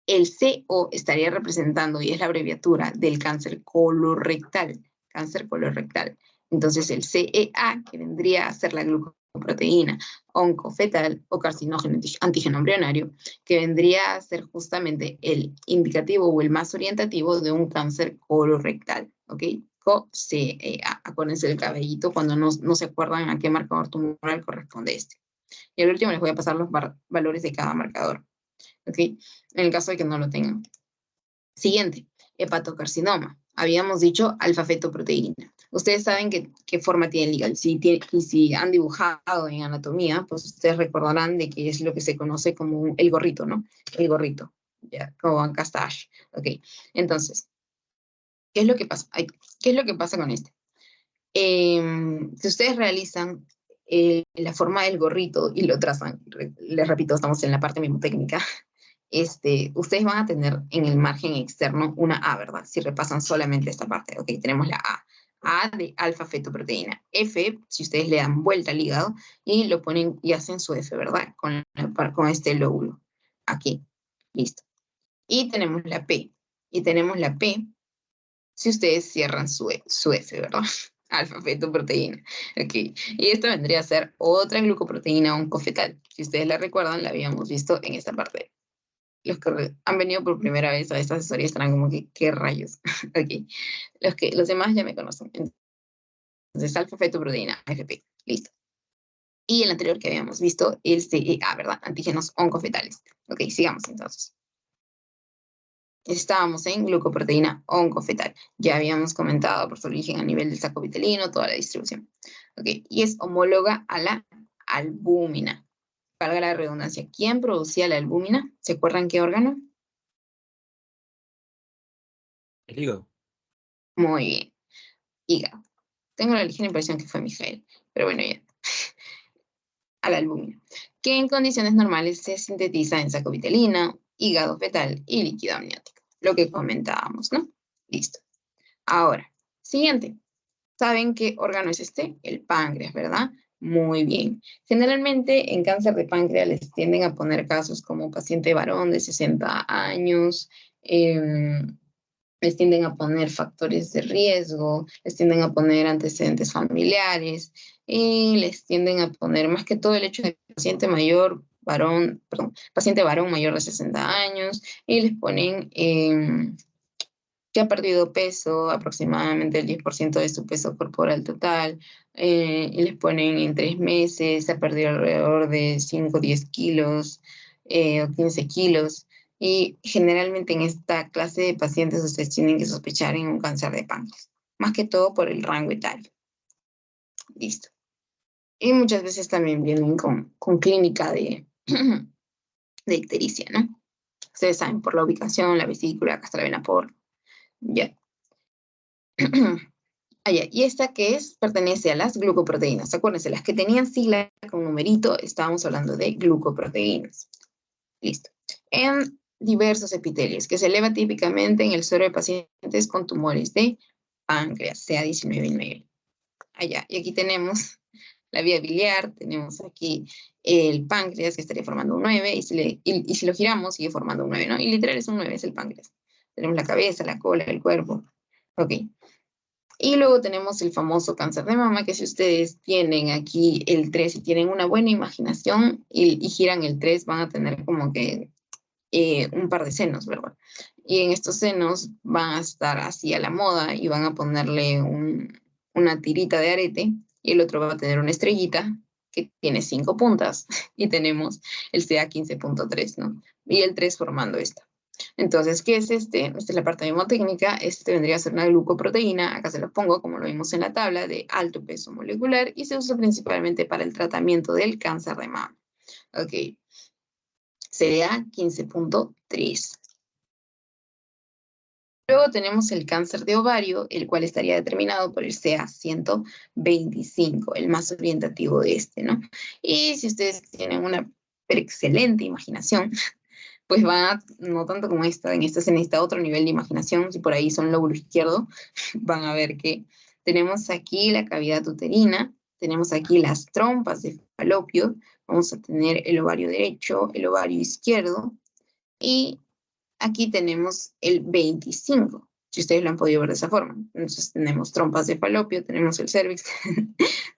el CO estaría representando, y es la abreviatura del cáncer colorectal, cáncer colorectal. Entonces, el CEA, que vendría a ser la glucoproteína oncofetal o carcinógeno antígeno embrionario, que vendría a ser justamente el indicativo o el más orientativo de un cáncer colorectal, ¿ok? CEA. Acuérdense del cabellito cuando no se acuerdan a qué marcador tumoral corresponde este. Y al último les voy a pasar los valores de cada marcador, ¿ok? En el caso de que no lo tengan. Siguiente, hepatocarcinoma. Habíamos dicho alfa-fetoproteína. Ustedes saben qué forma tiene el hígado. Y si han dibujado en anatomía, pues ustedes recordarán de que es lo que se conoce como el gorrito, ¿no? El gorrito, ya, como acá está Ash. Ok, entonces, ¿qué es lo que pasa? ¿Qué es lo que pasa con este? Si ustedes realizan la forma del gorrito y lo trazan, les repito, estamos en la parte mnemotécnica, ustedes van a tener en el margen externo una A, ¿verdad? Si repasan solamente esta parte. Ok, tenemos la A. A de alfa-fetoproteína. F, si ustedes le dan vuelta al hígado y lo ponen y hacen su F, ¿verdad? Con este lóbulo. Aquí. Listo. Y tenemos la P. Y tenemos la P si ustedes cierran su F, ¿verdad? Alfa-fetoproteína. Ok. Y esto vendría a ser otra glucoproteína oncofetal. Si ustedes la recuerdan, la habíamos visto en esta parte. Los que han venido por primera vez a esta asesoría estarán como que, ¿qué rayos? Ok. Los demás ya me conocen. Entonces, alfa-fetoproteína, AFP. Listo. Y el anterior que habíamos visto, el CEA, ¿verdad? Antígenos oncofetales. Ok, sigamos entonces. Estábamos en glucoproteína oncofetal. Ya habíamos comentado por su origen a nivel del saco vitelino, toda la distribución. Ok, y es homóloga a la albúmina. Valga la redundancia. ¿Quién producía la albúmina? ¿Se acuerdan qué órgano? El hígado. Muy bien. Hígado. Tengo la ligera impresión que fue Mijael, pero bueno, ya. A la albúmina, que en condiciones normales se sintetiza en saco vitelino, hígado fetal y líquido amniótico. Lo que comentábamos, ¿no? Listo. Ahora, siguiente. ¿Saben qué órgano es este? El páncreas, ¿verdad? Muy bien. Generalmente en cáncer de páncreas les tienden a poner casos como paciente varón de 60 años, les tienden a poner factores de riesgo, les tienden a poner antecedentes familiares y les tienden a poner más que todo el hecho de paciente mayor, varón, perdón, paciente varón mayor de 60 años y les ponen que ha perdido peso, aproximadamente el 10% de su peso corporal total, y les ponen en 3 meses, ha perdido alrededor de 5 o 10 kilos o 15 kilos. Y generalmente en esta clase de pacientes ustedes tienen que sospechar en un cáncer de páncreas, más que todo por el rango etario. Listo. Y muchas veces también vienen con clínica de, de ictericia, ¿no? Ustedes saben, por la ubicación, la vesícula, acá está la vena porta. Ya. Y esta que es, pertenece a las glucoproteínas. Acuérdense, las que tenían sigla con numerito, estábamos hablando de glucoproteínas. Listo. En diversos epitelios, que se eleva típicamente en el suero de pacientes con tumores de páncreas, CA19 y 9. Y aquí tenemos la vía biliar, tenemos aquí el páncreas, que estaría formando un 9, y si lo giramos, sigue formando un 9, ¿no? Y literal es un 9, es el páncreas. Tenemos la cabeza, la cola, el cuerpo. Ok. Y luego tenemos el famoso cáncer de mama, que si ustedes tienen aquí el 3 y tienen una buena imaginación y giran el 3, van a tener como que un par de senos, ¿verdad? Y en estos senos van a estar así a la moda y van a ponerle una tirita de arete y el otro va a tener una estrellita que tiene 5 puntas y tenemos el CA15.3, ¿no? Y el 3 formando esta. Entonces, ¿qué es este? Esta es la parte mnemotécnica. Este vendría a ser una glucoproteína. Acá se lo pongo, como lo vimos en la tabla, de alto peso molecular y se usa principalmente para el tratamiento del cáncer de mama. Ok. CA 15.3. Luego tenemos el cáncer de ovario, el cual estaría determinado por el CA 125, el más orientativo de este, ¿no? Y si ustedes tienen una excelente imaginación, pues van a, no tanto como esta, en esta se necesita otro nivel de imaginación, si por ahí son lóbulo izquierdo, van a ver que tenemos aquí la cavidad uterina, tenemos aquí las trompas de falopio, vamos a tener el ovario derecho, el ovario izquierdo, y aquí tenemos el 25, si ustedes lo han podido ver de esa forma. Entonces tenemos trompas de falopio, tenemos el cervix,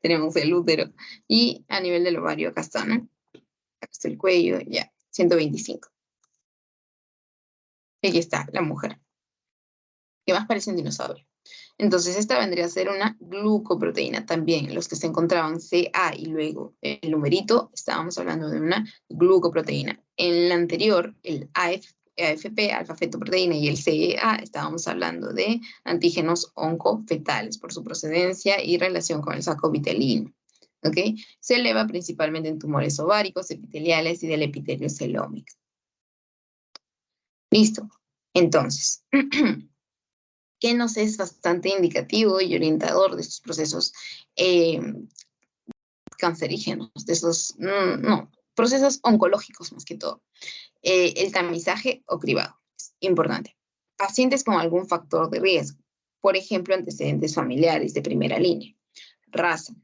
tenemos el útero, y a nivel del ovario acá está, ¿no? Acá está el cuello, ya, 125. Aquí está la mujer, que más parece un dinosaurio. Entonces esta vendría a ser una glucoproteína también. Los que se encontraban CA y luego el numerito, estábamos hablando de una glucoproteína. En la anterior, el AFP, alfa-fetoproteína, y el CEA, estábamos hablando de antígenos oncofetales por su procedencia y relación con el saco vitelino. ¿Ok? Se eleva principalmente en tumores ováricos, epiteliales y del epitelio celómico. Listo. Entonces, que nos es bastante indicativo y orientador de estos procesos cancerígenos, de esos, procesos oncológicos más que todo. El tamizaje o cribado, es importante. Pacientes con algún factor de riesgo, por ejemplo, antecedentes familiares de primera línea, raza,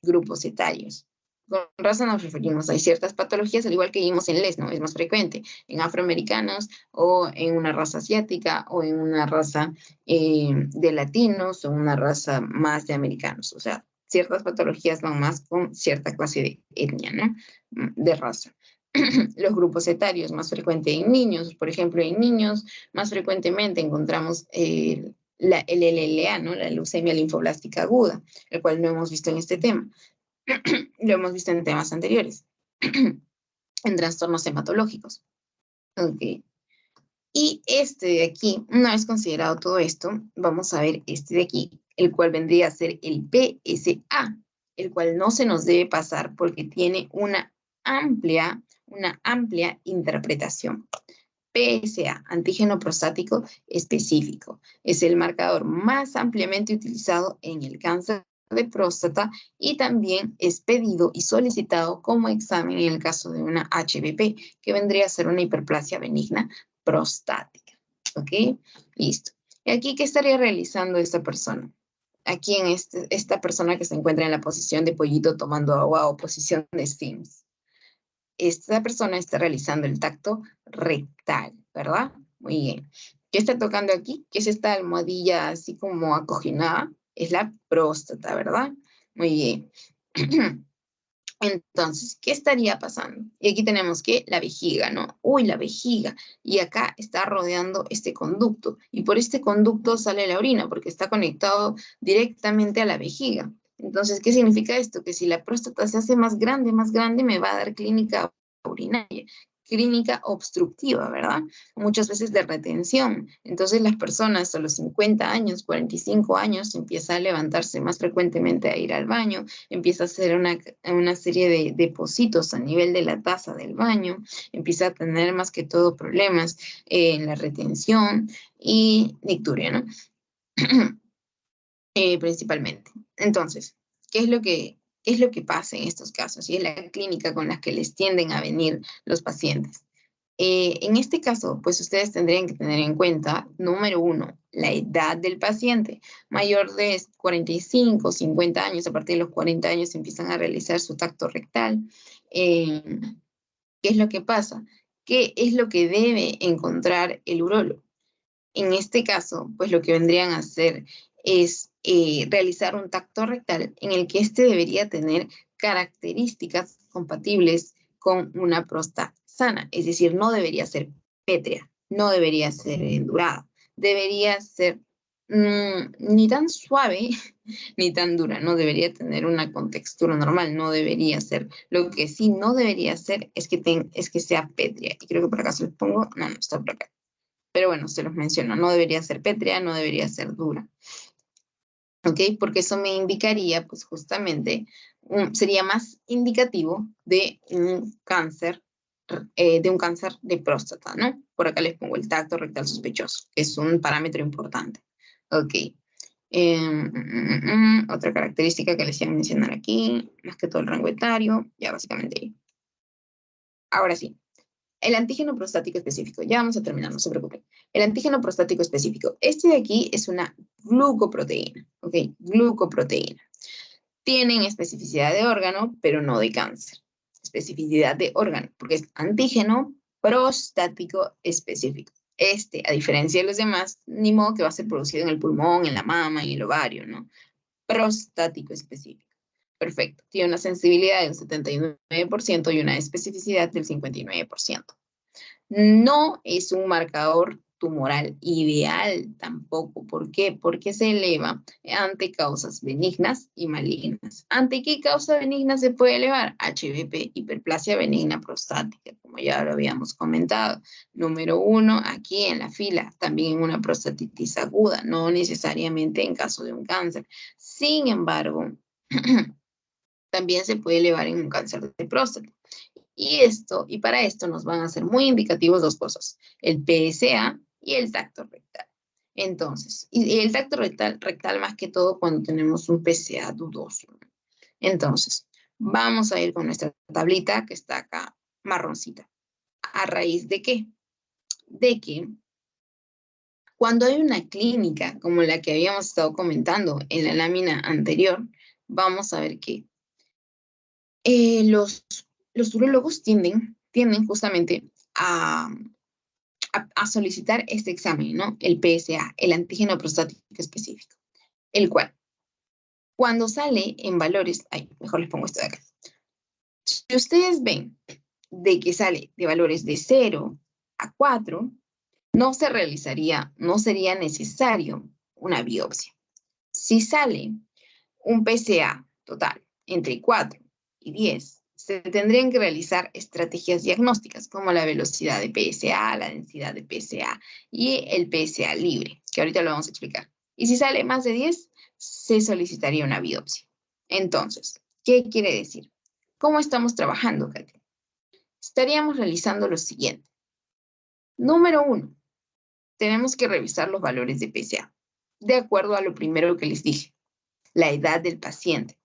grupos etarios. Con raza nos referimos a ciertas patologías, al igual que vimos en Les, ¿no? Es más frecuente en afroamericanos o en una raza asiática o en una raza de latinos o una raza más de americanos. O sea, ciertas patologías van más con cierta clase de etnia, ¿no? De raza. Los grupos etarios más frecuentes en niños, por ejemplo, en niños más frecuentemente encontramos el LLA, ¿no? La leucemia linfoblástica aguda, el cual no hemos visto en este tema. Lo hemos visto en temas anteriores, en trastornos hematológicos. Okay. Y este de aquí, una vez considerado todo esto, vamos a ver este de aquí, el cual vendría a ser el PSA, el cual no se nos debe pasar porque tiene una amplia interpretación. PSA, antígeno prostático específico, es el marcador más ampliamente utilizado en el cáncer de próstata y también es pedido y solicitado como examen en el caso de una HBP, que vendría a ser una hiperplasia benigna prostática. ¿Ok? Listo. ¿Y aquí qué estaría realizando esta persona? Aquí en esta persona que se encuentra en la posición de pollito tomando agua o posición de Sims. Esta persona está realizando el tacto rectal, ¿verdad? Muy bien. ¿Qué está tocando aquí? ¿Qué es esta almohadilla así como acoginada? Es la próstata, ¿verdad? Muy bien. Entonces, ¿qué estaría pasando? Y aquí tenemos que la vejiga, ¿no? Uy, la vejiga. Y acá está rodeando este conducto. Y por este conducto sale la orina, porque está conectado directamente a la vejiga. Entonces, ¿qué significa esto? Que si la próstata se hace más grande, me va a dar clínica urinaria, clínica obstructiva, ¿verdad? Muchas veces de retención. Entonces las personas a los 50 años, 45 años, empieza a levantarse más frecuentemente a ir al baño, empieza a hacer una serie de depósitos a nivel de la taza del baño, empieza a tener más que todo problemas en la retención y nicturia, ¿no? Principalmente. Entonces, ¿qué es lo que pasa en estos casos? Y es la clínica con la que les tienden a venir los pacientes. En este caso, pues ustedes tendrían que tener en cuenta, número 1, la edad del paciente. Mayor de 45, 50 años, a partir de los 40 años empiezan a realizar su tacto rectal. ¿Qué es lo que pasa? ¿Qué es lo que debe encontrar el urólogo? En este caso, pues lo que vendrían a hacer es realizar un tacto rectal en el que éste debería tener características compatibles con una próstata sana, es decir, no debería ser pétrea, no debería ser endurada. Debería ser ni tan suave ni tan dura, no debería tener una contextura normal, no debería ser. Lo que sí no debería ser es que sea pétrea. Y creo que por acá se los pongo, no está por acá. Pero bueno, se los menciono, no debería ser pétrea, no debería ser dura. ¿Ok? Porque eso me indicaría, pues justamente, sería más indicativo de un cáncer de próstata, ¿no? Por acá les pongo el tacto rectal sospechoso, que es un parámetro importante. Ok. Otra característica que les iba a mencionar aquí, más que todo el rango etario, ya básicamente ahí. Ahora sí, el antígeno prostático específico. Ya vamos a terminar, no se preocupen. El antígeno prostático específico. Este de aquí es una glucoproteína, ¿ok? Glucoproteína. Tienen especificidad de órgano, pero no de cáncer. Especificidad de órgano, porque es antígeno prostático específico. Este, a diferencia de los demás, ni modo que va a ser producido en el pulmón, en la mama, en el ovario, ¿no? Prostático específico. Perfecto. Tiene una sensibilidad del 79% y una especificidad del 59%. No es un marcador tumoral ideal tampoco. ¿Por qué? Porque se eleva ante causas benignas y malignas. ¿Ante qué causa benigna se puede elevar? HBP, hiperplasia benigna prostática, como ya lo habíamos comentado. Número 1, aquí en la fila, también en una prostatitis aguda, no necesariamente en caso de un cáncer. Sin embargo, también se puede elevar en un cáncer de próstata. Y para esto nos van a ser muy indicativos dos cosas, el PSA y el tacto rectal. Entonces, y el tacto rectal más que todo cuando tenemos un PSA dudoso. Entonces, vamos a ir con nuestra tablita que está acá, marroncita. ¿A raíz de qué? De que cuando hay una clínica como la que habíamos estado comentando en la lámina anterior, vamos a ver que los urólogos tienden justamente a solicitar este examen, ¿no? El PSA, el antígeno prostático específico, el cual, cuando sale en valores, mejor les pongo esto de acá. Si ustedes ven de que sale de valores de 0 a 4, no sería necesario una biopsia. Si sale un PSA total entre 4 y 10, se tendrían que realizar estrategias diagnósticas como la velocidad de PSA, la densidad de PSA y el PSA libre, que ahorita lo vamos a explicar. Y si sale más de 10, se solicitaría una biopsia. Entonces, ¿qué quiere decir? ¿Cómo estamos trabajando, Katy? Estaríamos realizando lo siguiente. Número 1, tenemos que revisar los valores de PSA, de acuerdo a lo primero que les dije, la edad del paciente.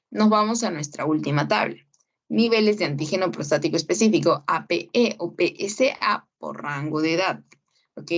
Nos vamos a nuestra última tabla. Niveles de antígeno prostático específico, APE o PSA por rango de edad. ¿Ok?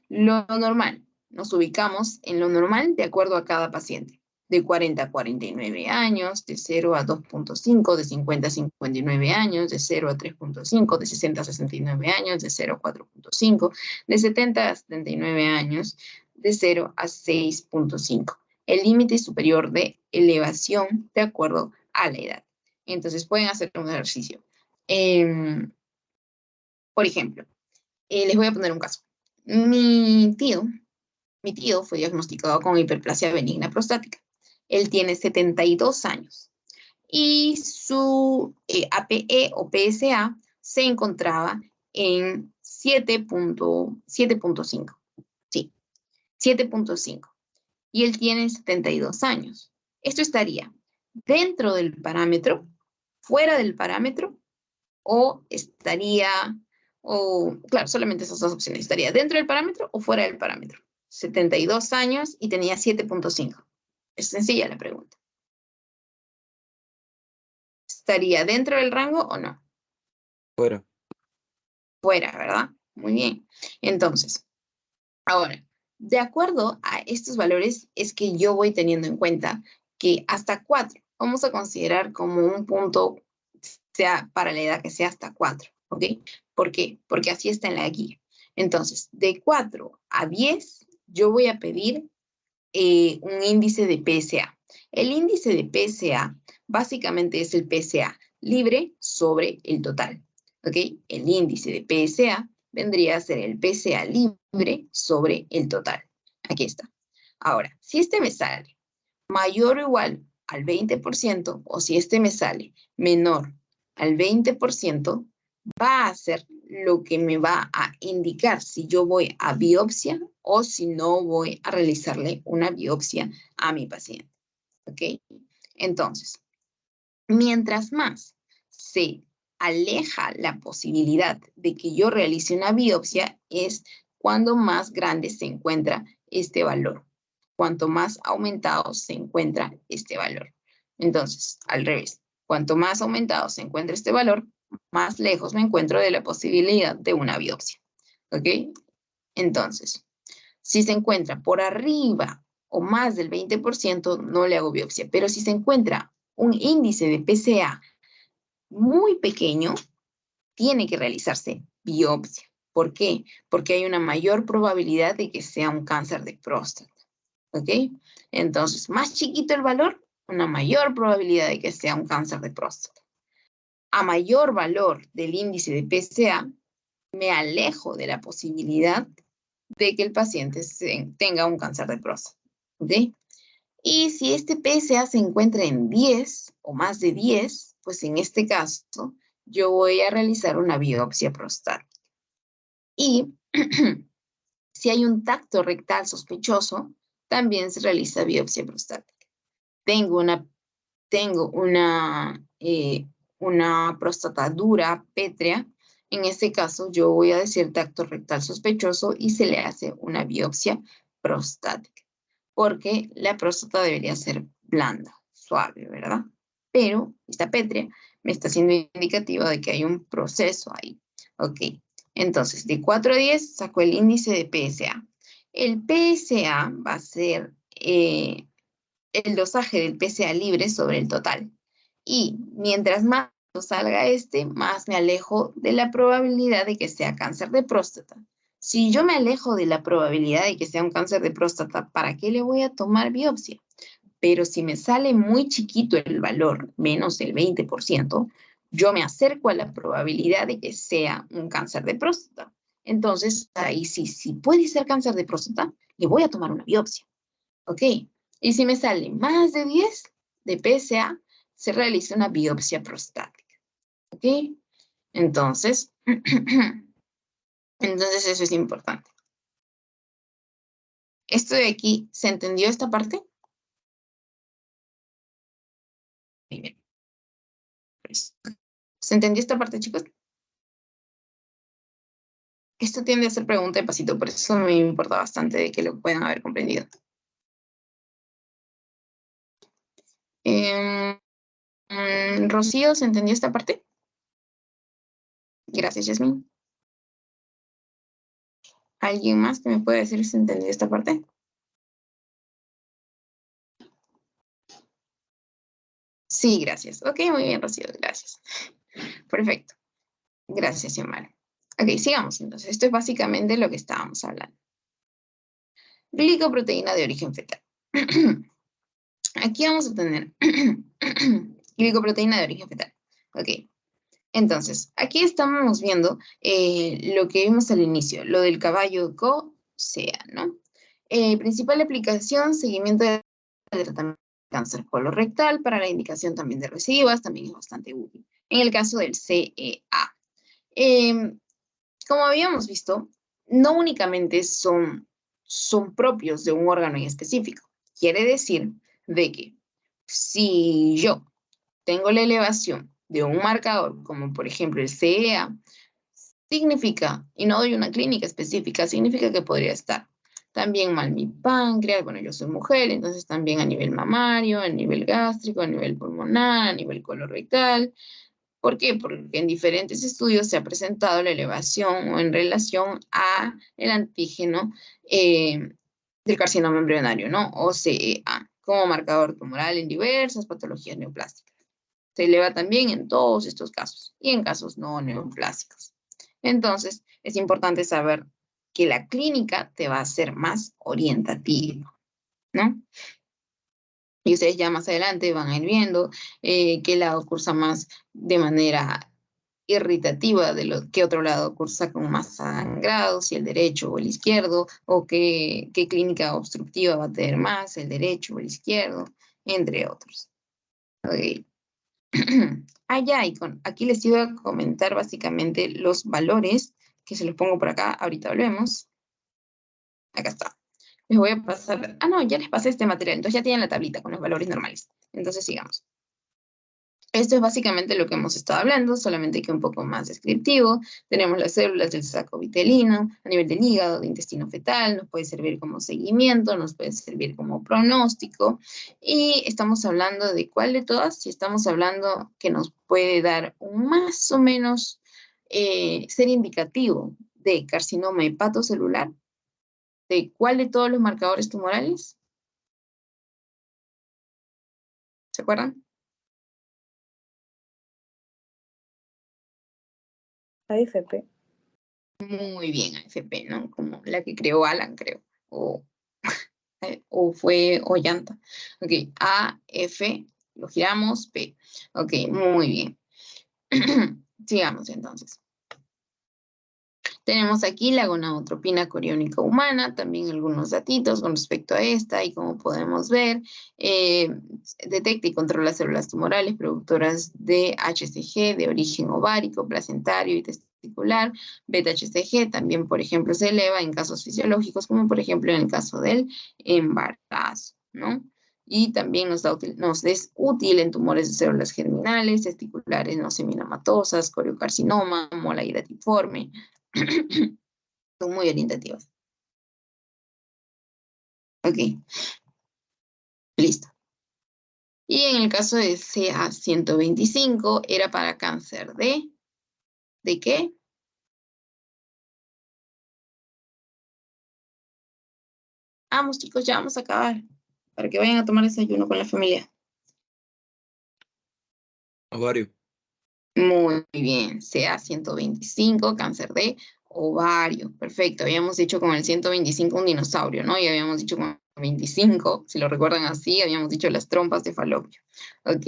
Lo normal. Nos ubicamos en lo normal de acuerdo a cada paciente. De 40 a 49 años, de 0 a 2.5, de 50 a 59 años, de 0 a 3.5, de 60 a 69 años, de 0 a 4.5, de 70 a 79 años, de 0 a 6.5. El límite superior de elevación de acuerdo a la edad. Entonces pueden hacer un ejercicio. Por ejemplo, les voy a poner un caso. Mi tío fue diagnosticado con hiperplasia benigna prostática. Él tiene 72 años y su APE o PSA se encontraba en 7.5. Sí, 7.5. Y él tiene 72 años. Esto estaría dentro del parámetro, fuera del parámetro, o claro, solamente esas dos opciones. Estaría dentro del parámetro o fuera del parámetro. 72 años y tenía 7.5. Es sencilla la pregunta. ¿Estaría dentro del rango o no? Fuera. Fuera, ¿verdad? Muy bien. Entonces, ahora, de acuerdo a estos valores es que yo voy teniendo en cuenta que hasta 4, vamos a considerar como un punto, sea para la edad que sea hasta 4, ¿ok? ¿Por qué? Porque así está en la guía. Entonces, de 4 a 10, yo voy a pedir un índice de PSA. El índice de PSA básicamente es el PSA libre sobre el total, ¿ok? El índice de PSA vendría a ser el PSA libre sobre el total. Aquí está. Ahora, si este me sale mayor o igual al 20%, o si este me sale menor al 20%, va a ser lo que me va a indicar si yo voy a biopsia o si no voy a realizarle una biopsia a mi paciente. ¿Ok? Entonces, mientras más se aleja la posibilidad de que yo realice una biopsia, es cuando más grande se encuentra este valor. Cuanto más aumentado se encuentra este valor. Entonces, al revés, cuanto más aumentado se encuentra este valor, más lejos me encuentro de la posibilidad de una biopsia. ¿Ok? Entonces, si se encuentra por arriba o más del 20%, no le hago biopsia. Pero si se encuentra un índice de PSA muy pequeño, tiene que realizarse biopsia. ¿Por qué? Porque hay una mayor probabilidad de que sea un cáncer de próstata. ¿Ok? Entonces, más chiquito el valor, una mayor probabilidad de que sea un cáncer de próstata. A mayor valor del índice de PSA, me alejo de la posibilidad de que el paciente tenga un cáncer de próstata. ¿Ok? Y si este PSA se encuentra en 10 o más de 10, pues en este caso yo voy a realizar una biopsia prostática. Y si hay un tacto rectal sospechoso, también se realiza biopsia prostática. Tengo una próstata dura, pétrea. En este caso, yo voy a decir tacto rectal sospechoso y se le hace una biopsia prostática, porque la próstata debería ser blanda, suave, ¿verdad? Pero esta pétrea me está siendo indicativa de que hay un proceso ahí. Ok, entonces de 4 a 10 saco el índice de PSA. El PSA va a ser el dosaje del PSA libre sobre el total. Y mientras más salga este, más me alejo de la probabilidad de que sea cáncer de próstata. Si yo me alejo de la probabilidad de que sea un cáncer de próstata, ¿para qué le voy a tomar biopsia? Pero si me sale muy chiquito el valor, menos del 20%, yo me acerco a la probabilidad de que sea un cáncer de próstata. Entonces, ahí sí, si puede ser cáncer de próstata, le voy a tomar una biopsia. ¿Ok? Y si me sale más de 10 de PSA, se realiza una biopsia prostática. ¿Ok? Entonces, entonces eso es importante. ¿Esto de aquí, se entendió esta parte? Muy bien. ¿Se entendió esta parte, chicos? Esto tiende a ser pregunta de pasito, por eso me importa bastante de que lo puedan haber comprendido. Rocío, ¿se entendió esta parte? Gracias, Yasmin. ¿Alguien más que me pueda decir si se entendió esta parte? Sí, gracias. Ok, muy bien, Rocío, gracias. Perfecto. Gracias, Xiomara. Ok, sigamos entonces. Esto es básicamente lo que estábamos hablando. Glicoproteína de origen fetal. Aquí vamos a tener glicoproteína de origen fetal. Ok. Entonces, aquí estamos viendo lo que vimos al inicio, lo del caballo COSEA, ¿no? Principal aplicación, seguimiento del tratamiento de cáncer colorectal, para la indicación también de recidivas, también es bastante útil. En el caso del CEA. Como habíamos visto, no únicamente son propios de un órgano en específico. Quiere decir de que si yo tengo la elevación de un marcador, como por ejemplo el CEA, significa, y no doy una clínica específica, significa que podría estar también mal mi páncreas, bueno, yo soy mujer, entonces también a nivel mamario, a nivel gástrico, a nivel pulmonar, a nivel colorectal. ¿Por qué? Porque en diferentes estudios se ha presentado la elevación o en relación a el antígeno del carcinoma embrionario, ¿no? O CEA, como marcador tumoral en diversas patologías neoplásticas. Se eleva también en todos estos casos y en casos no neoplásicos. Entonces, es importante saber que la clínica te va a ser más orientativa, ¿no? Y ustedes ya más adelante van a ir viendo qué lado cursa más de manera irritativa de qué otro lado cursa con más sangrado, si el derecho o el izquierdo, o qué clínica obstructiva va a tener más, el derecho o el izquierdo, entre otros. Okay. Ya, aquí les iba a comentar básicamente los valores, que se los pongo por acá, ahorita volvemos. Acá está. Les voy a pasar, no, ya les pasé este material, entonces ya tienen la tablita con los valores normales. Entonces sigamos. Esto es básicamente lo que hemos estado hablando, solamente que un poco más descriptivo. Tenemos las células del saco vitelino, a nivel del hígado, de intestino fetal, nos puede servir como seguimiento, nos puede servir como pronóstico. Y estamos hablando de cuál de todas, si estamos hablando que nos puede dar un más o menos ser indicativo de carcinoma hepatocelular, de cuál de todos los marcadores tumorales. ¿Se acuerdan? AFP. Muy bien, AFP, ¿no? Como la que creó Alan, creo. O fue Ollanta. Ok, A, F, lo giramos, P. Ok, muy bien. Sigamos entonces. Tenemos aquí la gonadotropina coriónica humana, también algunos datitos con respecto a esta, y como podemos ver, detecta y controla células tumorales productoras de HCG de origen ovárico, placentario y testicular. Beta-HCG también, por ejemplo, se eleva en casos fisiológicos, como por ejemplo en el caso del embarazo, ¿no? Y también nos es útil en tumores de células germinales, testiculares no seminomatosas, coriocarcinoma, mola hidatiforme. Son muy orientativas. Ok, listo. Y en el caso de CA125 era para cáncer ¿de qué? Vamos, chicos, ya vamos a acabar. Para que vayan a tomar desayuno con la familia. Ovario. Muy bien, CA125, cáncer de ovario. Perfecto, habíamos dicho con el 125 un dinosaurio, ¿no? Y habíamos dicho con el 25, si lo recuerdan así, habíamos dicho las trompas de falopio. Ok,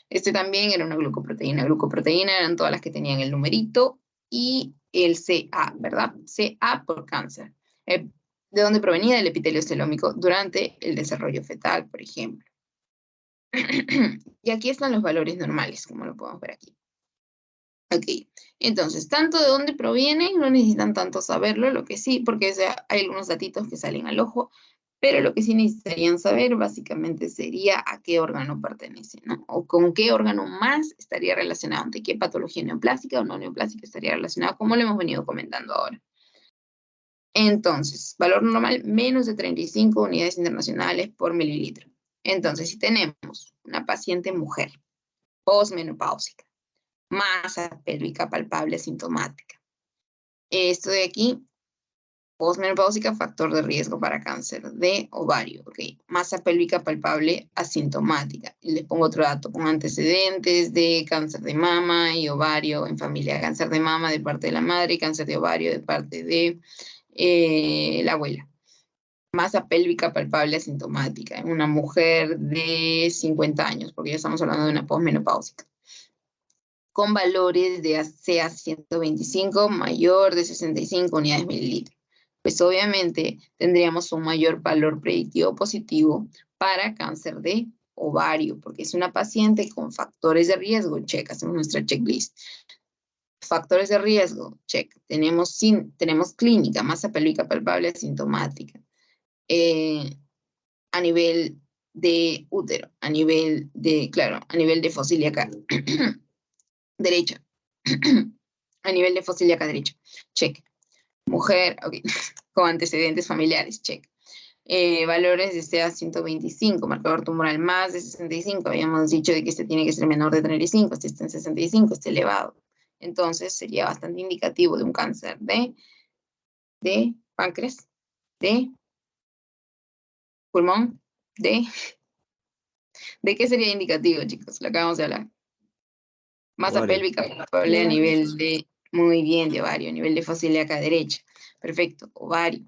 este también era una glucoproteína. Glucoproteína eran todas las que tenían el numerito y el CA, ¿verdad? CA por cáncer. ¿De dónde provenía? El epitelio celómico durante el desarrollo fetal, por ejemplo. Y aquí están los valores normales, como lo podemos ver aquí. Ok, entonces, tanto de dónde provienen, no necesitan tanto saberlo, lo que sí, porque hay algunos datitos que salen al ojo, pero lo que sí necesitarían saber básicamente sería a qué órgano pertenece, ¿no? O con qué órgano más estaría relacionado, ante qué patología neoplástica o no neoplástica estaría relacionado, como lo hemos venido comentando ahora. Entonces, valor normal, menos de 35 unidades internacionales por mililitro. Entonces, si tenemos una paciente mujer, posmenopáusica, masa pélvica palpable asintomática. Esto de aquí, posmenopáusica, factor de riesgo para cáncer de ovario. Ok, masa pélvica palpable asintomática. Y les pongo otro dato, con antecedentes de cáncer de mama y ovario en familia. Cáncer de mama de parte de la madre y cáncer de ovario de parte de la abuela. Masa pélvica palpable asintomática en una mujer de 50 años, porque ya estamos hablando de una posmenopáusica, con valores de CA125 mayor de 65 unidades mililitros. Pues obviamente tendríamos un mayor valor predictivo positivo para cáncer de ovario, porque es una paciente con factores de riesgo. Check, hacemos nuestra checklist. Factores de riesgo, check. Tenemos clínica, masa pélvica palpable asintomática. A nivel de útero, a nivel de fosa ilíaca derecha. A nivel de fosa ilíaca derecha, check. Mujer, ok, con antecedentes familiares, check. Valores de CA125, marcador tumoral más de 65. Habíamos dicho de que este tiene que ser menor de 35, este está en 65, este elevado. Entonces sería bastante indicativo de un cáncer de páncreas, de pulmón, ¿de qué sería indicativo, chicos? Lo acabamos de hablar. Masa Ovario. pélvica palpable a nivel de, muy bien, de ovario, a nivel de fosa ilíaca derecha. Perfecto, ovario.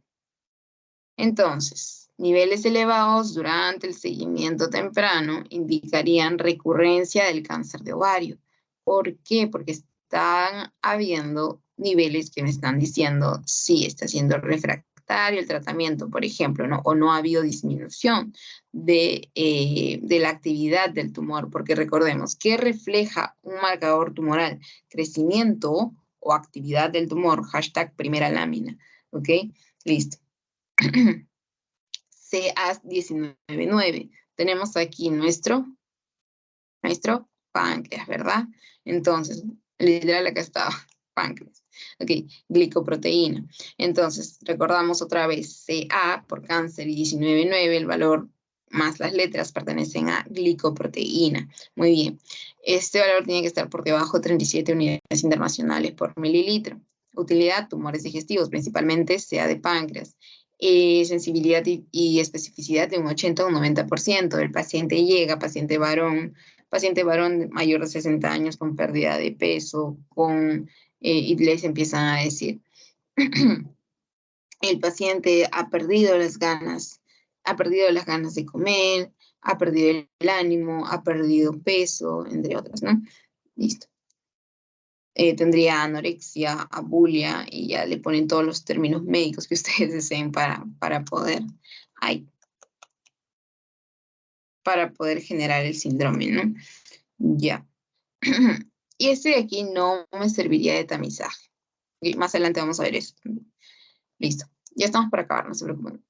Entonces, niveles elevados durante el seguimiento temprano indicarían recurrencia del cáncer de ovario. ¿Por qué? Porque están habiendo niveles que me están diciendo si está siendo refractario el tratamiento, por ejemplo, ¿no? O no ha habido disminución de la actividad del tumor, porque recordemos, ¿qué refleja un marcador tumoral? Crecimiento o actividad del tumor, hashtag primera lámina, ¿ok? Listo. CA199. Tenemos aquí nuestro páncreas, ¿verdad? Entonces, literal acá está, páncreas. Ok, glicoproteína. Entonces, recordamos otra vez, CA por cáncer y 19,9, el valor más las letras pertenecen a glicoproteína. Muy bien. Este valor tiene que estar por debajo de 37 unidades internacionales por mililitro. Utilidad, tumores digestivos, principalmente CA de páncreas. Sensibilidad y especificidad de un 80 o un 90%. El paciente llega, paciente varón mayor de 60 años con pérdida de peso, y les empiezan a decir, el paciente ha perdido las ganas de comer, ha perdido el ánimo, ha perdido peso, entre otras, ¿no? Listo. Tendría anorexia, abulia, y ya le ponen todos los términos médicos que ustedes deseen para poder generar el síndrome, ¿no? Ya. Y este de aquí no me serviría de tamizaje. Y más adelante vamos a ver eso. Listo. Ya estamos por acabar, no se preocupen.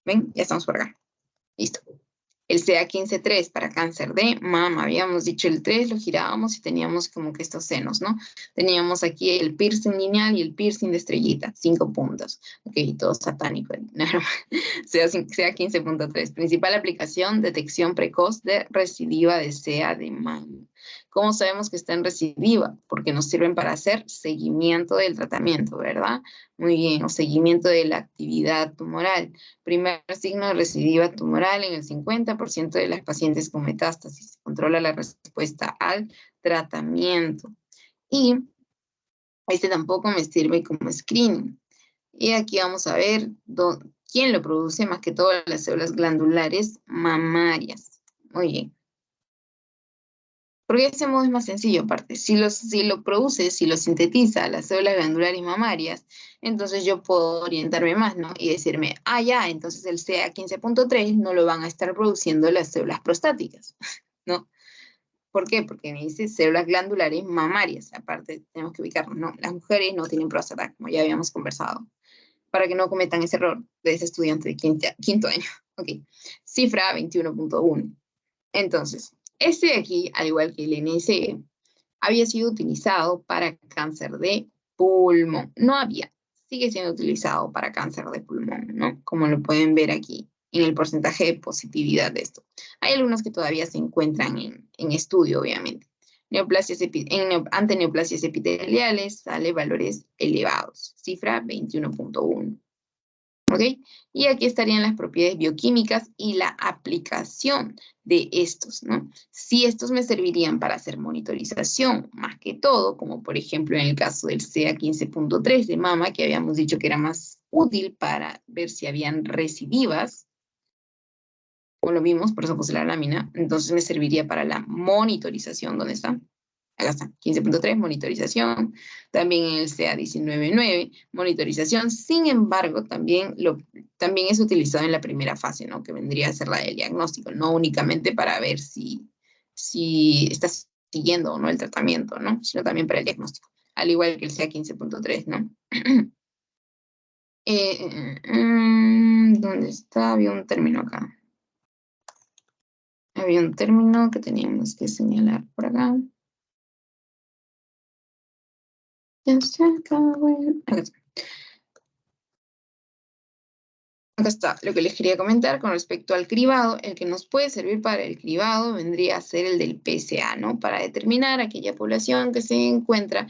¿Ven? Ya estamos por acá. Listo. El CA15-3 para cáncer de mama. Habíamos dicho el 3, lo girábamos y teníamos como que estos senos, ¿no? Teníamos aquí el piercing lineal y el piercing de estrellita. 5 puntos. Ok, todo satánico. CA15.3. Principal aplicación, detección precoz de recidiva de CA de mama. ¿Cómo sabemos que está en recidiva? Porque nos sirven para hacer seguimiento del tratamiento, ¿verdad? Muy bien, o seguimiento de la actividad tumoral. Primer signo de recidiva tumoral en el 50% de las pacientes con metástasis. Controla la respuesta al tratamiento. Y este tampoco me sirve como screening. Y aquí vamos a ver quién lo produce, más que todo las células glandulares mamarias. Muy bien. Porque ese modo es más sencillo, aparte. Si lo produce, si lo sintetiza las células glandulares mamarias, entonces yo puedo orientarme más, ¿no? Y decirme, ya, entonces el CA15.3 no lo van a estar produciendo las células prostáticas, ¿no? ¿Por qué? Porque me dice células glandulares mamarias. Aparte, tenemos que ubicarnos, ¿no? Las mujeres no tienen próstata, como ya habíamos conversado, para que no cometan ese error de ese estudiante de quinto año. Ok, cifra 21.1. Entonces, este de aquí, al igual que el NSE, había sido utilizado para cáncer de pulmón. No había, sigue siendo utilizado para cáncer de pulmón, ¿no? Como lo pueden ver aquí en el porcentaje de positividad de esto. Hay algunos que todavía se encuentran en estudio, obviamente. Ante neoplasias epiteliales sale valores elevados, cifra 21.1. ¿Ok? Y aquí estarían las propiedades bioquímicas y la aplicación de estos, ¿no? Si estos me servirían para hacer monitorización, más que todo, como por ejemplo en el caso del CA15.3 de mama, que habíamos dicho que era más útil para ver si habían recidivas, como lo vimos, por eso puse la lámina, entonces me serviría para la monitorización. ¿Dónde está? Acá está, 15.3, monitorización. También en el CA19.9, monitorización. Sin embargo, también es utilizado en la primera fase, ¿no? Que vendría a ser la del diagnóstico, no únicamente para ver si estás siguiendo o no el tratamiento, ¿no? Sino también para el diagnóstico, al igual que el CA15.3, ¿no? ¿Dónde está? Había un término acá. Había un término que teníamos que señalar por acá. Ya se acabó. Acá está lo que les quería comentar con respecto al cribado. El que nos puede servir para el cribado vendría a ser el del PSA, ¿no? Para determinar aquella población que se encuentra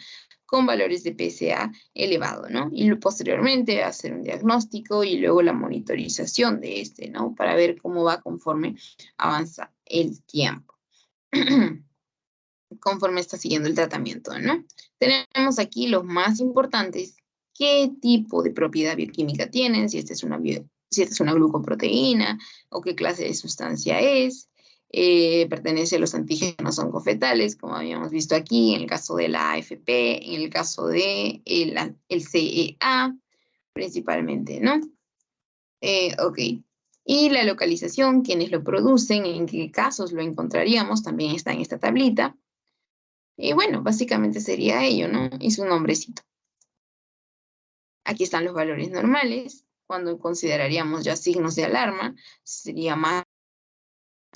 con valores de PSA elevado, ¿no? Y posteriormente hacer un diagnóstico y luego la monitorización de este, ¿no? Para ver cómo va conforme avanza el tiempo. Conforme está siguiendo el tratamiento, ¿no? Tenemos aquí los más importantes. ¿Qué tipo de propiedad bioquímica tienen? Si esta es una glucoproteína o qué clase de sustancia es. pertenece a los antígenos oncofetales, como habíamos visto aquí, en el caso de la AFP, en el caso de el CEA, principalmente, ¿no? Ok. Y la localización, quienes lo producen, en qué casos lo encontraríamos, también está en esta tablita. Y bueno, básicamente sería ello, ¿no? Y su nombrecito. Aquí están los valores normales. Cuando consideraríamos ya signos de alarma, sería más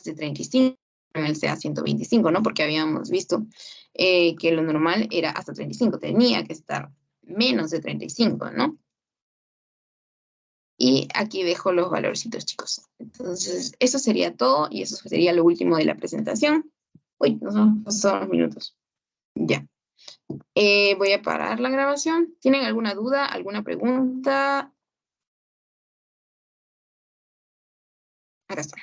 de 35, en el CA 125, ¿no? Porque habíamos visto que lo normal era hasta 35, tenía que estar menos de 35, ¿no? Y aquí dejo los valorcitos, chicos. Entonces, eso sería todo y eso sería lo último de la presentación. Uy, nos han pasado los minutos. Ya. Voy a parar la grabación. ¿Tienen alguna duda, alguna pregunta? Acá está.